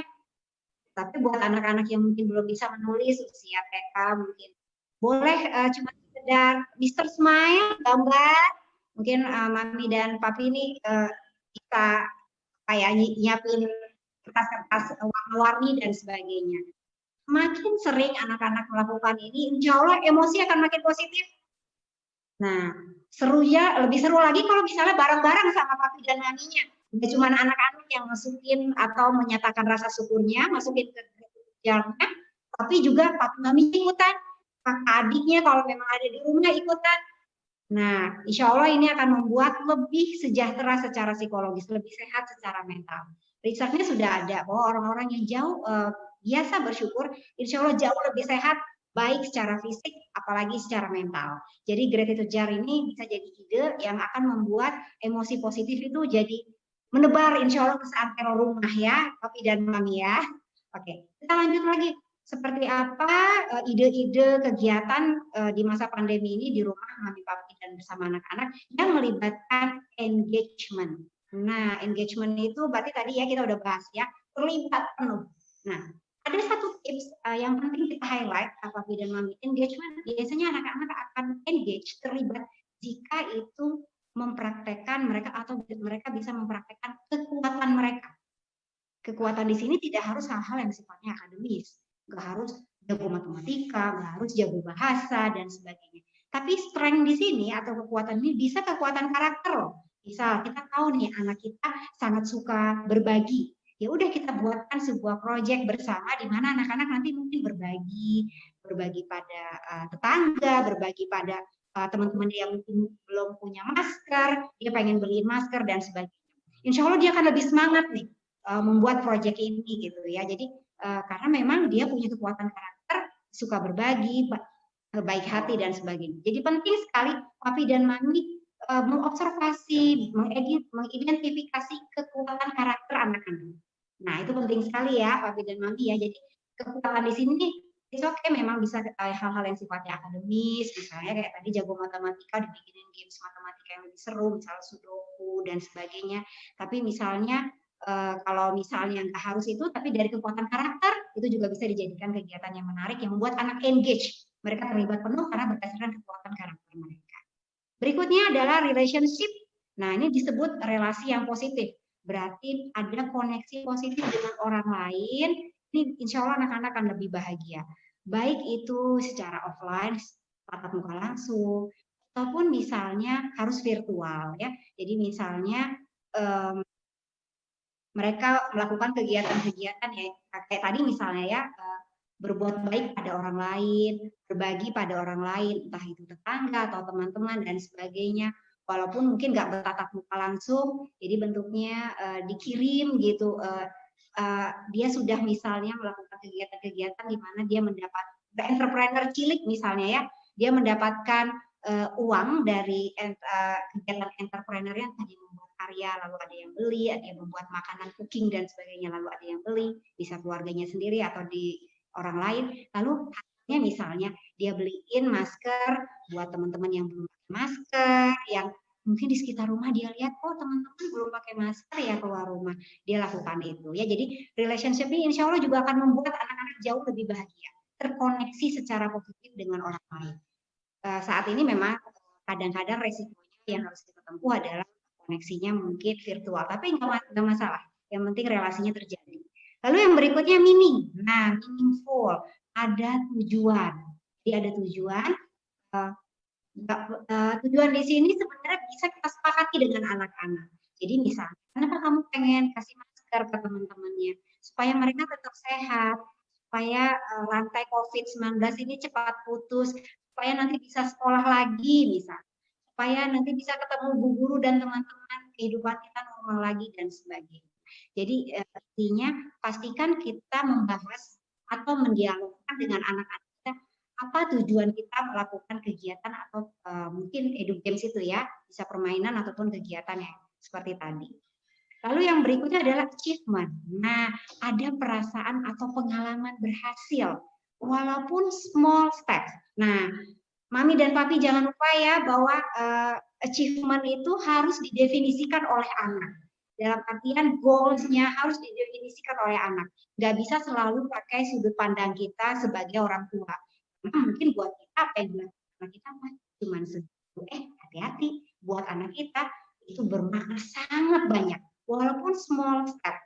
Tapi buat anak-anak yang mungkin belum bisa menulis, usia TK mungkin, boleh cuma sekedar Mr. Smile, gambar, mungkin Mami dan Papi ini bisa kayak nyiapin kertas-kertas warna-warni dan sebagainya. Makin sering anak-anak melakukan ini, insya Allah emosi akan makin positif. Nah, serunya lebih seru lagi kalau misalnya bareng-bareng sama Papi dan Maminya. Bukan cuma anak-anak yang masukin atau menyatakan rasa syukurnya, masukin ke jarnya, tapi juga Papi Mami ikutan. Kakak adiknya kalau memang ada di rumah ikutan. Nah, insya Allah ini akan membuat lebih sejahtera secara psikologis, lebih sehat secara mental. Risetnya sudah ada bahwa orang-orang yang jauh biasa bersyukur, insya Allah jauh lebih sehat, baik secara fisik, apalagi secara mental. Jadi gratitude jar ini bisa jadi ide yang akan membuat emosi positif itu jadi menebar insya Allah ke seantero rumah ya, Papi dan Mami ya. Oke, kita lanjut lagi. Seperti apa ide-ide kegiatan di masa pandemi ini di rumah Mami Papi dan bersama anak-anak yang melibatkan engagement. Nah, engagement itu berarti tadi ya kita udah bahas ya, terlibat penuh. Nah, ada satu tips yang penting kita highlight, Papi dan Mami. Engagement, biasanya anak-anak akan engage, terlibat jika itu mempraktekkan mereka atau mereka bisa mempraktekkan kekuatan mereka. Kekuatan di sini tidak harus hal-hal yang sifatnya akademis, nggak harus jago matematika, nggak harus jago bahasa dan sebagainya. Tapi strength di sini atau kekuatan ini bisa kekuatan karakter loh. Misal kita tahu nih anak kita sangat suka berbagi, ya udah kita buatkan sebuah proyek bersama di mana anak-anak nanti mungkin berbagi pada tetangga, berbagi pada teman-teman yang mungkin belum punya masker, dia pengen beliin masker dan sebagainya. Insya Allah dia akan lebih semangat nih membuat proyek ini gitu ya. Jadi karena memang dia punya kekuatan karakter, suka berbagi, baik hati dan sebagainya. Jadi penting sekali Papi dan Mami mengobservasi, mengidentifikasi kekuatan karakter anak-anak. Nah, itu penting sekali ya Papi dan Mami ya. Jadi kekuatan di sini oke, memang bisa hal-hal yang sifatnya akademis, misalnya kayak tadi jago matematika dibikinin games matematika yang lebih seru, misalnya sudoku dan sebagainya. Tapi misalnya kalau misalnya nggak harus itu, tapi dari kekuatan karakter itu juga bisa dijadikan kegiatan yang menarik yang membuat anak engage. Mereka terlibat penuh karena berdasarkan kekuatan karakter mereka. Berikutnya adalah relationship. Nah, ini disebut relasi yang positif. Berarti ada koneksi positif dengan orang lain. Ini insya Allah anak-anak akan lebih bahagia. Baik itu secara offline, tatap muka langsung, ataupun misalnya harus virtual ya. Jadi misalnya mereka melakukan kegiatan-kegiatan ya kayak tadi misalnya ya berbuat baik pada orang lain, berbagi pada orang lain, entah itu tetangga atau teman-teman dan sebagainya. Walaupun mungkin nggak bertatap muka langsung, jadi bentuknya dikirim gitu. Dia sudah misalnya melakukan kegiatan-kegiatan di mana dia mendapat entrepreneur cilik misalnya ya, dia mendapatkan uang dari kegiatan entrepreneurnya tadi membuat karya, lalu ada yang beli, ada yang membuat makanan cooking dan sebagainya, lalu ada yang beli, bisa keluarganya sendiri atau di orang lain. Lalu hasilnya misalnya dia beliin masker buat teman-teman yang belum pakai masker, yang mungkin di sekitar rumah dia lihat, oh teman-teman belum pakai masker ya keluar rumah, dia lakukan itu ya. Jadi relationship ini insya Allah juga akan membuat anak-anak jauh lebih bahagia, terkoneksi secara positif dengan orang lain. Saat ini memang kadang-kadang resikonya yang harus kita tempuh adalah koneksinya mungkin virtual, tapi nggak masalah, yang penting relasinya terjadi. Lalu yang berikutnya meaning. Nah, meaningful, ada tujuan. Jadi ada tujuan. Tujuan di sini sebenarnya bisa kita sepakati dengan anak-anak. Jadi misalnya, kenapa kamu pengen kasih masker ke teman-temannya? Supaya mereka tetap sehat, supaya rantai COVID-19 ini cepat putus, supaya nanti bisa sekolah lagi misalnya. Supaya nanti bisa ketemu bu guru dan teman-teman, kehidupan kita normal lagi dan sebagainya. Jadi intinya pastikan kita membahas atau mendialogkan dengan anak-anak kita apa tujuan kita melakukan kegiatan atau mungkin edu games itu ya, bisa permainan ataupun kegiatan yang seperti tadi. Lalu yang berikutnya adalah achievement. Nah, ada perasaan atau pengalaman berhasil walaupun small steps. Nah, Mami dan Papi jangan lupa ya bahwa achievement itu harus didefinisikan oleh anak. Dalam artian goals-nya harus didefinisikan oleh anak. Nggak bisa selalu pakai sudut pandang kita sebagai orang tua. Nah, mungkin buat kita apa yang dilakukan anak kita cuma segitu. Hati-hati, buat anak kita itu bermakna sangat banyak. Walaupun small step.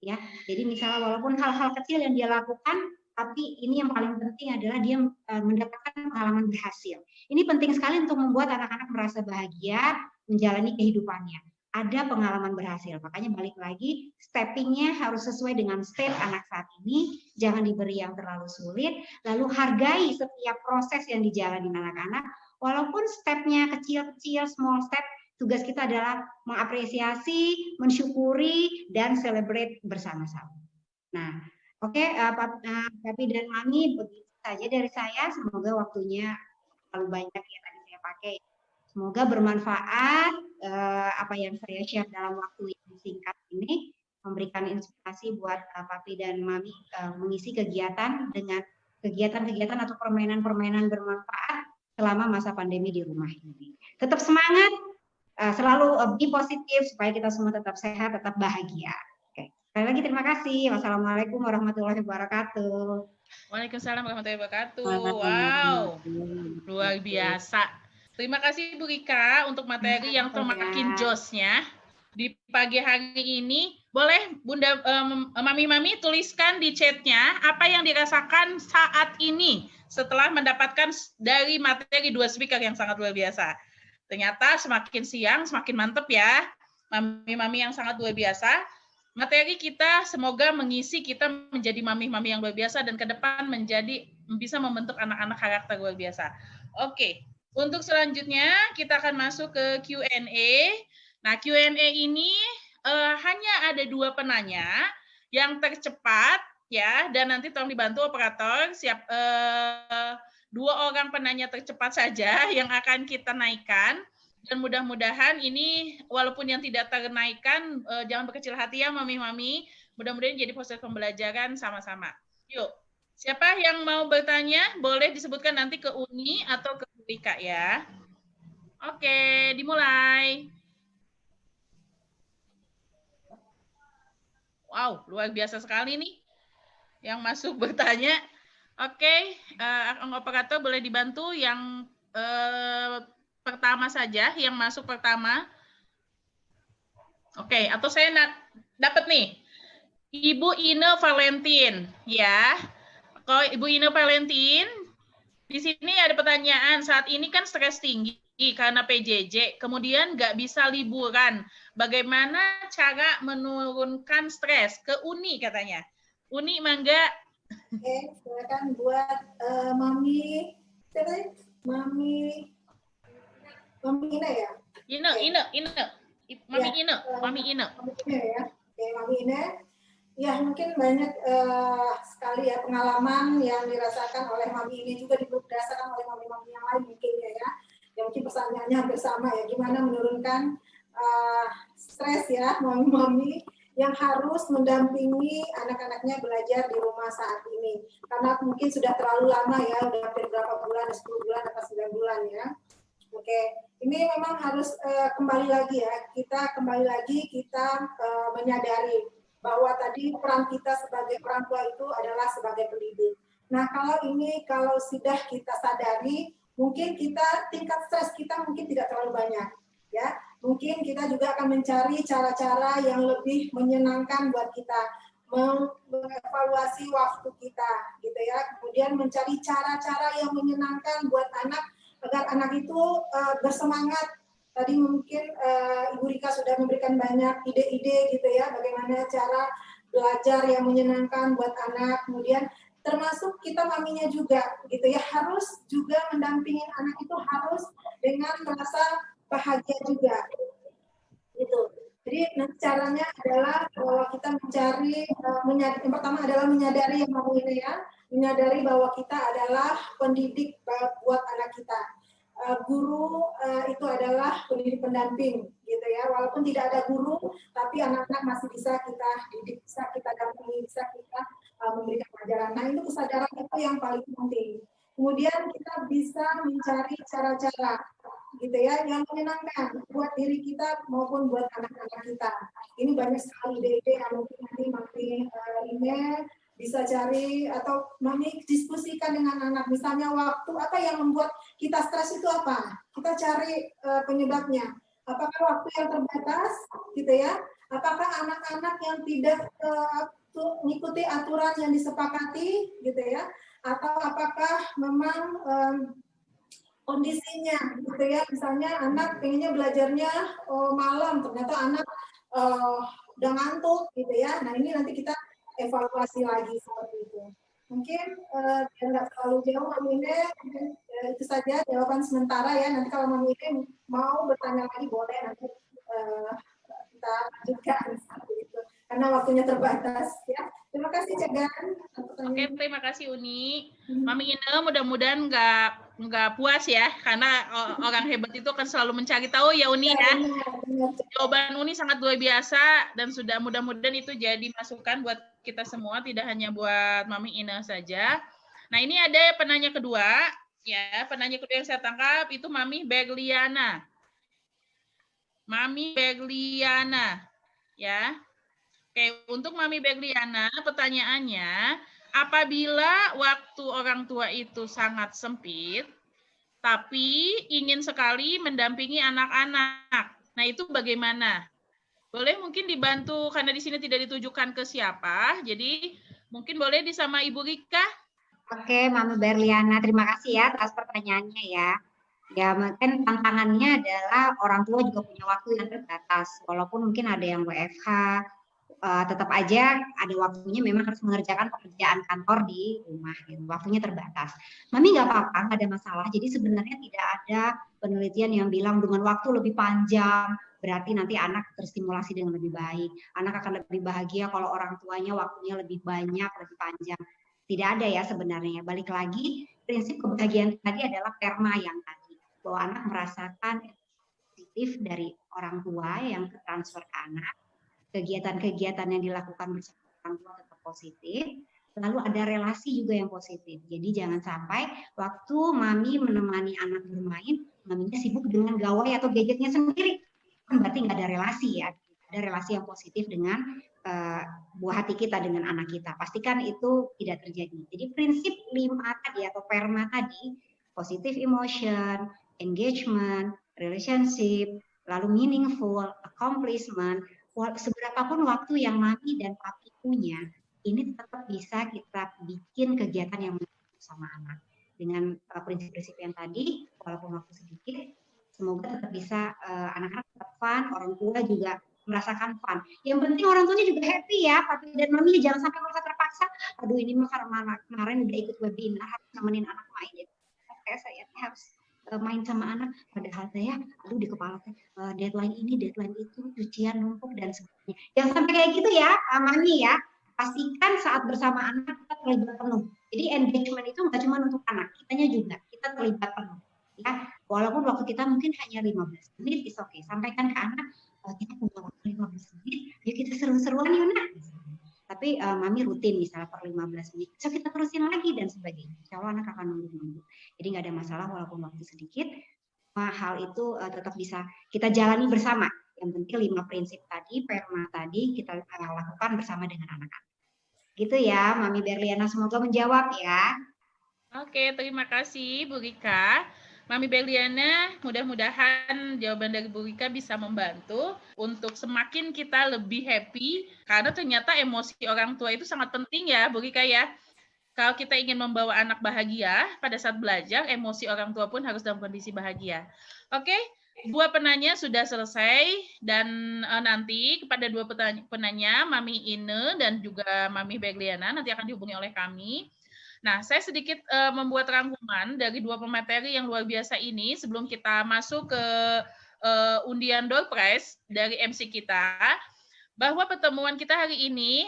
Ya, jadi misalnya walaupun hal-hal kecil yang dia lakukan, tapi ini yang paling penting adalah dia mendapatkan pengalaman berhasil. Ini penting sekali untuk membuat anak-anak merasa bahagia menjalani kehidupannya. Ada pengalaman berhasil, makanya balik lagi steppingnya harus sesuai dengan state anak saat ini, jangan diberi yang terlalu sulit, lalu hargai setiap proses yang dijalani anak-anak, walaupun stepnya kecil-kecil, small step, tugas kita adalah mengapresiasi, mensyukuri, dan celebrate bersama-sama. Nah, oke, Papi dan Mami, begitu saja dari saya. Semoga waktunya terlalu banyak yang tadi saya pakai. Semoga bermanfaat apa yang saya share dalam waktu yang singkat ini, memberikan inspirasi buat Papi dan Mami mengisi kegiatan dengan kegiatan-kegiatan atau permainan-permainan bermanfaat selama masa pandemi di rumah ini. Tetap semangat, selalu be positif supaya kita semua tetap sehat, tetap bahagia. Oke. Sekali lagi terima kasih. Wassalamualaikum warahmatullahi wabarakatuh. Waalaikumsalam warahmatullahi wabarakatuh. Wow, luar biasa. Terima kasih Bu Rika untuk materi yang semakin josnya di pagi hari ini. Boleh Bunda Mami-Mami tuliskan di chatnya apa yang dirasakan saat ini setelah mendapatkan dari materi dua speaker yang sangat luar biasa. Ternyata semakin siang semakin mantep ya, Mami-Mami yang sangat luar biasa. Materi kita semoga mengisi kita menjadi mami-mami yang luar biasa dan ke depan menjadi bisa membentuk anak-anak karakter luar biasa. Oke, untuk selanjutnya kita akan masuk ke Q&A. Nah, Q&A ini hanya ada 2 penanya yang tercepat ya, dan nanti tolong dibantu operator siap 2 orang penanya tercepat saja yang akan kita naikkan. Dan mudah-mudahan ini walaupun yang tidak ternaikkan jangan berkecil hati ya mami-mami, mudah-mudahan jadi proses pembelajaran sama-sama. Yuk, siapa yang mau bertanya boleh disebutkan nanti ke Uni atau ke Rika ya. Oke, dimulai. Wow, luar biasa sekali nih yang masuk bertanya. Oke, operator boleh dibantu yang pertama saja, yang masuk pertama. Oke, atau saya dapat nih. Ibu Ine Valentin, ya. Kalau Ibu Ine Valentin, di sini ada pertanyaan. Saat ini kan stres tinggi karena PJJ, kemudian nggak bisa liburan. Bagaimana cara menurunkan stres? Ke Uni katanya. Uni, mangga. Oke, silakan buat Mami Ine ya? Ine. Mami Ine. Mami Ine ya. Oke, Mami Ine. Ya, mungkin banyak sekali ya pengalaman yang dirasakan oleh Mami Ine juga dirasakan oleh mami-mami yang lain mungkin ya. Ya mungkin pertanyaannya hampir sama ya, gimana menurunkan stres ya mami-mami yang harus mendampingi anak-anaknya belajar di rumah saat ini. Karena mungkin sudah terlalu lama ya, udah hampir berapa bulan, 10 bulan atau 9 bulan ya. Oke, ini memang harus kembali lagi ya, kita menyadari bahwa tadi peran kita sebagai orang tua itu adalah sebagai pendidik. Nah, kalau sudah kita sadari, mungkin tingkat stres kita mungkin tidak terlalu banyak, ya. Mungkin kita juga akan mencari cara-cara yang lebih menyenangkan buat kita, mengevaluasi waktu kita, gitu ya. Kemudian mencari cara-cara yang menyenangkan buat anak agar anak itu bersemangat. Tadi mungkin Ibu Rika sudah memberikan banyak ide-ide gitu ya, bagaimana cara belajar yang menyenangkan buat anak. Kemudian termasuk kita maminya juga gitu ya, harus juga mendampingin anak itu harus dengan merasa bahagia juga. Gitu. Jadi caranya adalah bahwa kita mencari yang pertama adalah menyadari yang maminya ya, menyadari bahwa kita adalah pendidik buat anak kita. Guru itu adalah pendidik pendamping gitu ya, walaupun tidak ada guru tapi anak-anak masih bisa kita didik, bisa kita dampingi, bisa kita memberikan pelajaran. Nah, itu kesadaran itu yang paling penting. Kemudian kita bisa mencari cara-cara gitu ya yang menyenangkan buat diri kita maupun buat anak-anak kita. Ini banyak sekali ide-ide yang mungkin nanti email bisa cari atau Mami diskusikan dengan anak. Misalnya waktu apa yang membuat kita stres itu apa? Kita cari penyebabnya. Apakah waktu yang terbatas gitu ya? Apakah anak-anak yang tidak mengikuti aturan yang disepakati gitu ya? Atau apakah memang kondisinya gitu ya? Misalnya anak pengennya belajarnya malam, ternyata anak udah ngantuk gitu ya. Nah, ini nanti kita evaluasi lagi seperti itu. Mungkin biar nggak terlalu jauh, Mami Ine, mungkin itu saja jawaban sementara ya. Nanti kalau Mami Ine mau bertanya lagi boleh, nanti kita lanjutkan seperti itu. Karena waktunya terbatas ya. Terima kasih Cegan. Oke, terima kasih Uni. Mami Ine mudah-mudahan nggak puas ya, karena orang hebat itu akan selalu mencari tahu ya Uni ya. Jawaban Uni sangat luar biasa dan sudah mudah-mudahan itu jadi masukan buat kita semua, tidak hanya buat Mami Ine saja. Nah ini ada penanya kedua, ya penanya kedua yang saya tangkap itu Mami Berliana. Mami Berliana, ya. Oke, untuk Mami Berliana, pertanyaannya, apabila waktu orang tua itu sangat sempit, tapi ingin sekali mendampingi anak-anak, nah itu bagaimana? Boleh mungkin dibantu, karena di sini tidak ditujukan ke siapa, jadi mungkin boleh sama Ibu Rika. Oke, Mami Berliana, terima kasih ya atas pertanyaannya ya. Ya, mungkin tantangannya adalah orang tua juga punya waktu yang terbatas, walaupun mungkin ada yang WFH, tetap aja ada waktunya memang harus mengerjakan pekerjaan kantor di rumah, gitu. Waktunya terbatas. Mami nggak apa-apa, nggak ada masalah. Jadi sebenarnya tidak ada penelitian yang bilang dengan waktu lebih panjang berarti nanti anak terstimulasi dengan lebih baik. Anak akan lebih bahagia kalau orang tuanya waktunya lebih banyak, lebih panjang. Tidak ada ya sebenarnya. Balik lagi, prinsip kebahagiaan tadi adalah perma yang tadi, bahwa anak merasakan positif dari orang tua yang transfer ke anak. Kegiatan-kegiatan yang dilakukan bersama orang tua tetap positif, lalu ada relasi juga yang positif. Jadi jangan sampai waktu Mami menemani anak bermain, Maminya sibuk dengan gawai atau gadgetnya sendiri. Kan berarti nggak ada relasi ya. Ada relasi yang positif dengan buah hati kita dengan anak kita. Pastikan itu tidak terjadi. Jadi prinsip 5 tadi atau perma tadi, positive emotion, engagement, relationship, lalu meaningful, accomplishment, seberapapun waktu yang Mami dan Papi punya, ini tetap bisa kita bikin kegiatan yang bersama anak. Dengan prinsip-prinsip yang tadi, walaupun waktu sedikit, semoga tetap bisa anak-anak tetap fun, orang tua juga merasakan fun. Yang penting orang tuanya juga happy ya, Papi dan Mami, jangan sampai merasa terpaksa. Aduh ini mah karena kemarin udah ikut webinar, harus nemenin anak main. Oke, saya harus main sama anak, padahal saya aduh di kepala deadline ini, deadline itu, cucian numpuk dan sebagainya. Jangan sampai kayak gitu ya, Mami ya. Pastikan saat bersama anak kita terlibat penuh. Jadi engagement itu nggak cuma untuk anak, kitanya juga, kita terlibat penuh. Ya, walaupun waktu kita mungkin hanya 15 menit, is okay. Sampaikan ke anak, kita punya waktu 15 menit, yuk kita seru-seruan yuk nak. Tapi Mami rutin misalnya per 15 menit, so kita terusin lagi dan sebagainya. Insya Allah anak akan nunggu-nunggu. Jadi nggak ada masalah walaupun waktu sedikit, hal itu tetap bisa kita jalani bersama. Yang penting 5 prinsip tadi, perma tadi kita lakukan bersama dengan anak-anak. Gitu ya, Mami Berliana, semoga menjawab ya. Oke, terima kasih Bu Rika. Mami Berliana, mudah-mudahan jawaban dari Bu Rika bisa membantu untuk semakin kita lebih happy, karena ternyata emosi orang tua itu sangat penting ya Bu Rika ya. Kalau kita ingin membawa anak bahagia pada saat belajar, emosi orang tua pun harus dalam kondisi bahagia. Oke, 2 penanya sudah selesai, dan nanti kepada 2 penanya, Mami Ine dan juga Mami Berliana, nanti akan dihubungi oleh kami. Nah, saya sedikit membuat rangkuman dari 2 pemateri yang luar biasa ini sebelum kita masuk ke undian door prize dari MC kita, bahwa pertemuan kita hari ini,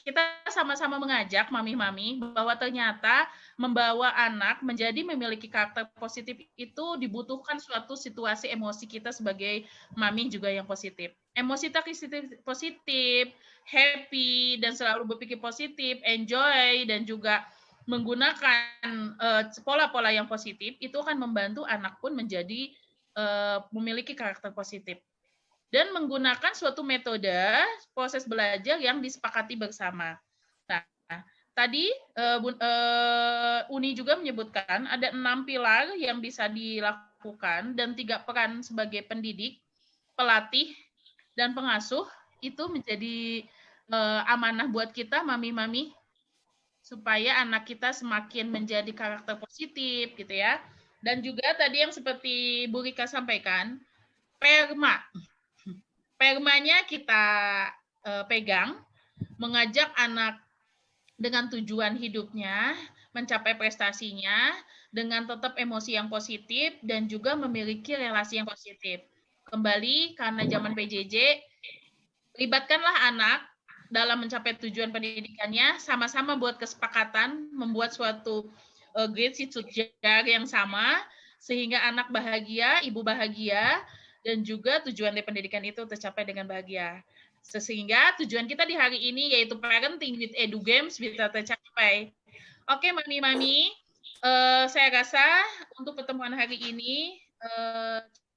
kita sama-sama mengajak mami-mami bahwa ternyata membawa anak menjadi memiliki karakter positif itu dibutuhkan suatu situasi emosi kita sebagai mami juga yang positif. Emosi positif, happy, dan selalu berpikir positif, enjoy, dan juga menggunakan pola-pola yang positif, itu akan membantu anak pun menjadi memiliki karakter positif. Dan menggunakan suatu metode proses belajar yang disepakati bersama. Nah, tadi Uni juga menyebutkan ada 6 pilar yang bisa dilakukan dan 3 peran sebagai pendidik, pelatih, dan pengasuh itu menjadi amanah buat kita, mami-mami, supaya anak kita semakin menjadi karakter positif, gitu ya. Dan juga tadi yang seperti Bu Rika sampaikan, perma. Permanya kita pegang, mengajak anak dengan tujuan hidupnya, mencapai prestasinya, dengan tetap emosi yang positif, dan juga memiliki relasi yang positif. Kembali, karena zaman PJJ, libatkanlah anak dalam mencapai tujuan pendidikannya, sama-sama buat kesepakatan, membuat suatu great jar yang sama, sehingga anak bahagia, ibu bahagia, dan juga tujuan dari pendidikan itu tercapai dengan bahagia. Sehingga tujuan kita di hari ini yaitu parenting with edu games bisa tercapai. Oke, mami-mami, saya rasa untuk pertemuan hari ini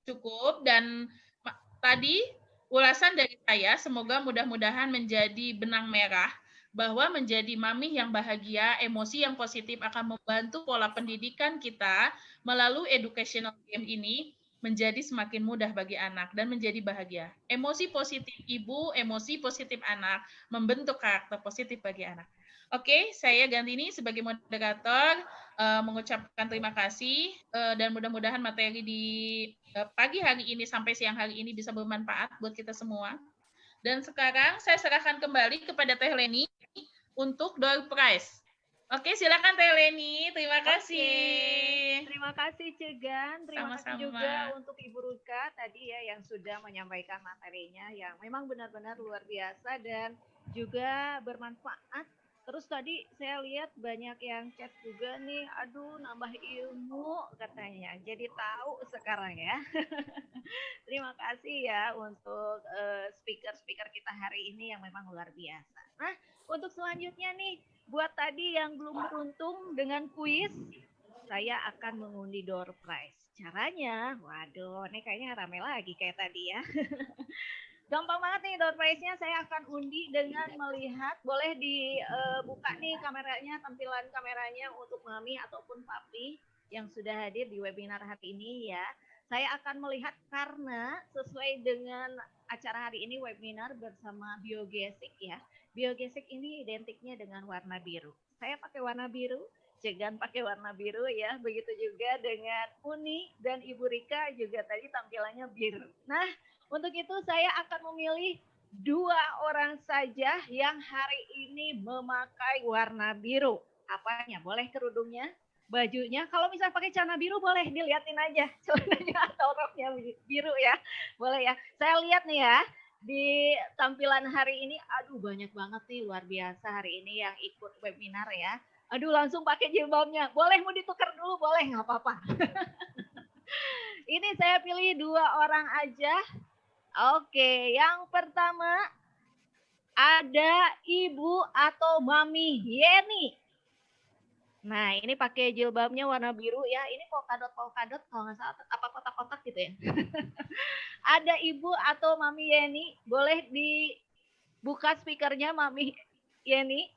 cukup, dan tadi ulasan dari saya semoga mudah-mudahan menjadi benang merah bahwa menjadi mami yang bahagia, emosi yang positif akan membantu pola pendidikan kita melalui educational game ini menjadi semakin mudah bagi anak dan menjadi bahagia. Emosi positif ibu, emosi positif anak, membentuk karakter positif bagi anak. Oke, saya Gantini sebagai moderator mengucapkan terima kasih dan mudah-mudahan materi di pagi hari ini sampai siang hari ini bisa bermanfaat buat kita semua. Dan sekarang saya serahkan kembali kepada Teh Leni untuk door prize. Oke, silakan Teh Leni. Terima kasih. Terima kasih Cegan, terima kasih Sama-sama. juga untuk Ibu Ruka tadi ya yang sudah menyampaikan materinya yang memang benar-benar luar biasa dan juga bermanfaat. Terus tadi saya lihat banyak yang chat juga nih, aduh nambah ilmu katanya. Jadi tahu sekarang ya. Terima kasih ya untuk speaker-speaker kita hari ini yang memang luar biasa. Nah, untuk selanjutnya nih, buat tadi yang belum beruntung dengan kuis, saya akan mengundi door prize. Caranya, waduh, ini kayaknya rame lagi kayak tadi ya. Gampang banget nih door prize-nya, saya akan undi dengan melihat, boleh dibuka nih kameranya, tampilan kameranya untuk Mami ataupun Papi yang sudah hadir di webinar hari ini ya. Saya akan melihat karena sesuai dengan acara hari ini webinar bersama Biogesik ya. Biogesik ini identiknya dengan warna biru. Saya pakai warna biru, Cegan pakai warna biru ya. Begitu juga dengan Uni dan Ibu Rika juga tadi tampilannya biru. Nah, untuk itu saya akan memilih 2 orang saja yang hari ini memakai warna biru. Apanya? Boleh kerudungnya, bajunya. Kalau misalnya pakai celana biru boleh dilihatin aja celananya atau roknya biru ya. Boleh ya. Saya lihat nih ya di tampilan hari ini. Aduh banyak banget nih luar biasa hari ini yang ikut webinar ya. Aduh langsung pakai jilbabnya. Boleh mau ditukar dulu boleh nggak apa-apa. Ini saya pilih 2 orang aja. Oke, yang pertama ada Ibu atau Mami Yeni. Nah, ini pakai jilbabnya warna biru ya. Ini polkadot kalau nggak salah apa kotak-kotak gitu ya. Ada Ibu atau Mami Yeni, boleh dibuka speakernya Mami Yeni.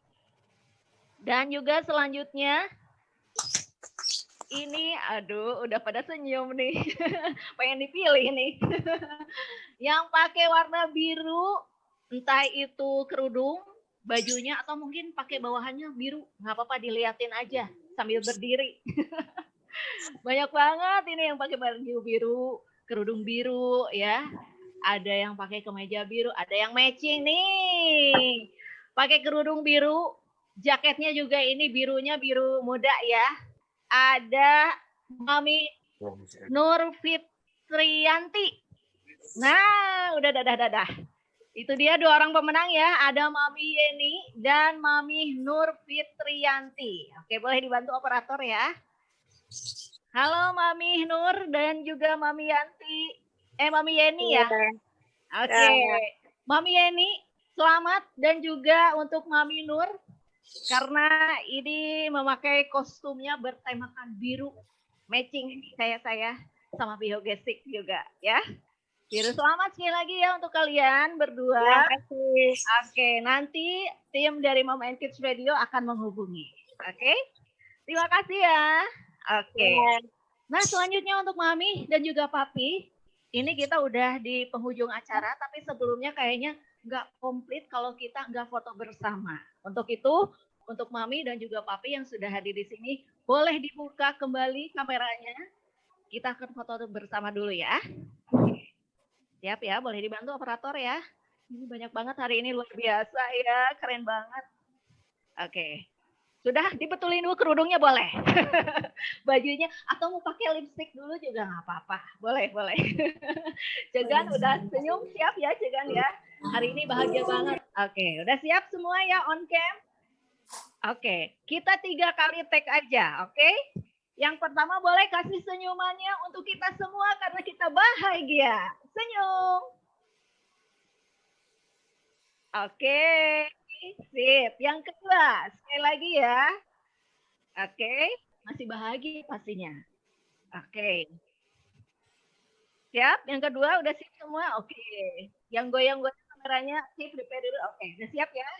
Dan juga selanjutnya ini, aduh, udah pada senyum nih. Pengen dipilih nih. Yang pakai warna biru, entah itu kerudung, bajunya, atau mungkin pakai bawahannya biru. Nggak apa-apa, diliatin aja sambil berdiri. Banyak banget ini yang pakai baju biru, kerudung biru ya. Ada yang pakai kemeja biru, ada yang matching nih. Pakai kerudung biru, jaketnya juga ini birunya biru muda ya. Ada Mami Nur Fitrianti. Nah, udah dadah. Itu dia 2 orang pemenang ya. Ada Mami Yeni dan Mami Nur Fitrianti. Oke, boleh dibantu operator ya. Halo Mami Nur dan juga Mami Yanti. Mami Yeni ya. Oke. Mami Yeni, selamat, dan juga untuk Mami Nur. Karena ini memakai kostumnya bertemakan biru, matching kayak saya sama Biogesik juga ya. Biru, selamat sekali lagi ya untuk kalian berdua. Terima kasih. Oke, nanti tim dari Mama and Kids Radio akan menghubungi. Oke, terima kasih ya. Oke. Nah, selanjutnya untuk Mami dan juga Papi, ini kita udah di penghujung acara, tapi sebelumnya kayaknya nggak komplit kalau kita nggak foto bersama. Untuk itu, untuk Mami dan juga Papi yang sudah hadir di sini, boleh dibuka kembali kameranya. Kita akan foto bersama dulu ya. Siap ya, boleh dibantu operator ya. Ini banyak banget hari ini, luar biasa ya, keren banget. Oke. Sudah dibetulin dulu kerudungnya boleh. Bajunya atau mau pakai lipstick dulu juga nggak apa-apa. Boleh, boleh. Cegan udah senyum siap ya Cegan ya. Hari ini bahagia banget. Oke, udah siap semua ya on cam? Oke, kita 3 kali tag aja, oke? Yang pertama boleh kasih senyumannya untuk kita semua karena kita bahagia. Senyum. Oke, sip. Yang kedua, sekali lagi ya. Oke, masih bahagia pastinya. Oke. Siap? Yang kedua udah siap semua? Oke. Yang goyang-goyang kameranya, sip, prepare dulu. Oke, udah siap ya?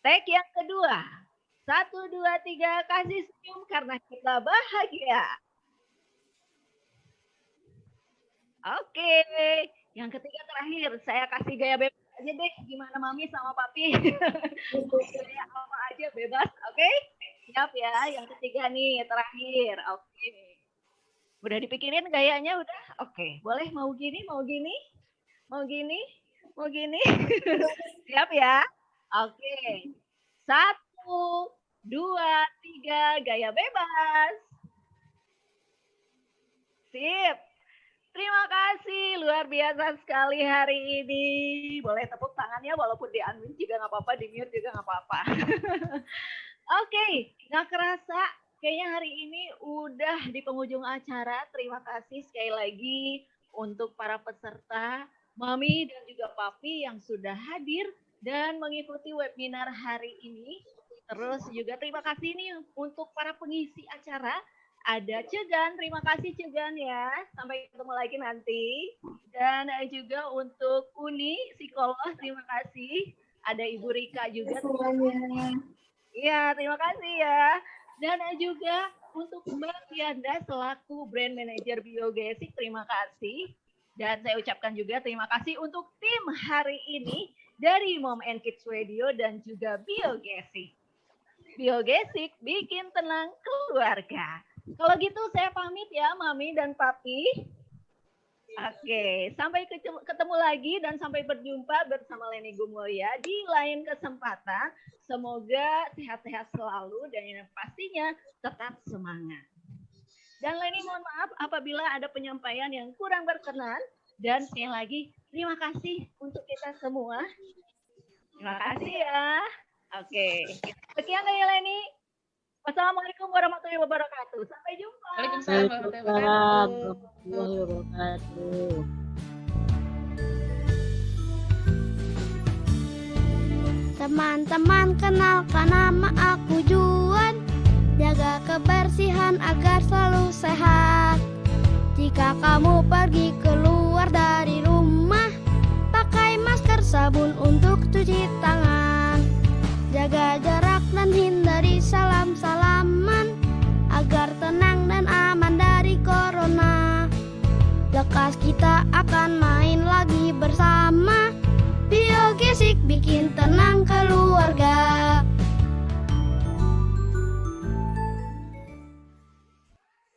Tag yang kedua. 1, 2, 3, kasih senyum karena kita bahagia. Oke. Yang ketiga terakhir, saya kasih gaya bebas aja deh. Gimana Mami sama Papi? Gaya apa aja bebas, oke? Siap ya, yang ketiga nih, terakhir. Oke. Udah dipikirin gayanya udah? Oke. Boleh mau gini, mau gini? Mau gini? Mau gini? Siap ya? Oke. 1, 2, 3, gaya bebas. Sip. Terima kasih, luar biasa sekali hari ini. Boleh tepuk tangannya walaupun di unmute juga nggak apa-apa, di mute juga nggak apa-apa. Oke, nggak kerasa kayaknya hari ini udah di penghujung acara. Terima kasih sekali lagi untuk para peserta, Mami dan juga Papi yang sudah hadir dan mengikuti webinar hari ini. Terus juga terima kasih nih untuk para pengisi acara. Ada Cegan, terima kasih Cegan ya. Sampai ketemu lagi nanti. Dan juga untuk Uni, psikolog, terima kasih. Ada Ibu Rika juga. Semuanya. Iya, terima kasih ya. Dan juga untuk Mbak Fianda selaku Brand Manager Biogesic, terima kasih. Dan saya ucapkan juga terima kasih untuk tim hari ini dari Mom and Kids Radio dan juga Biogesic. Biogesic bikin tenang keluarga. Kalau gitu saya pamit ya Mami dan Papi. Oke, sampai ketemu lagi dan sampai berjumpa bersama Leni Gumulya di lain kesempatan. Semoga sehat-sehat selalu dan yang pastinya tetap semangat. Dan Leni mohon maaf apabila ada penyampaian yang kurang berkenan. Dan sekali lagi terima kasih untuk kita semua. Terima kasih ya. Oke, sekian dari Leni. Wassalamualaikum warahmatullahi wabarakatuh. Sampai jumpa. Waalaikumsalam warahmatullahi wabarakatuh. Teman-teman kenalkan nama aku Juan. Jaga kebersihan agar selalu sehat. Jika kamu pergi keluar dari rumah, pakai masker, sabun untuk cuci tangan. Jaga jarak dan hindari salam-salaman agar tenang dan aman dari corona. Lekas kita akan main lagi bersama. Biogesic bikin tenang keluarga.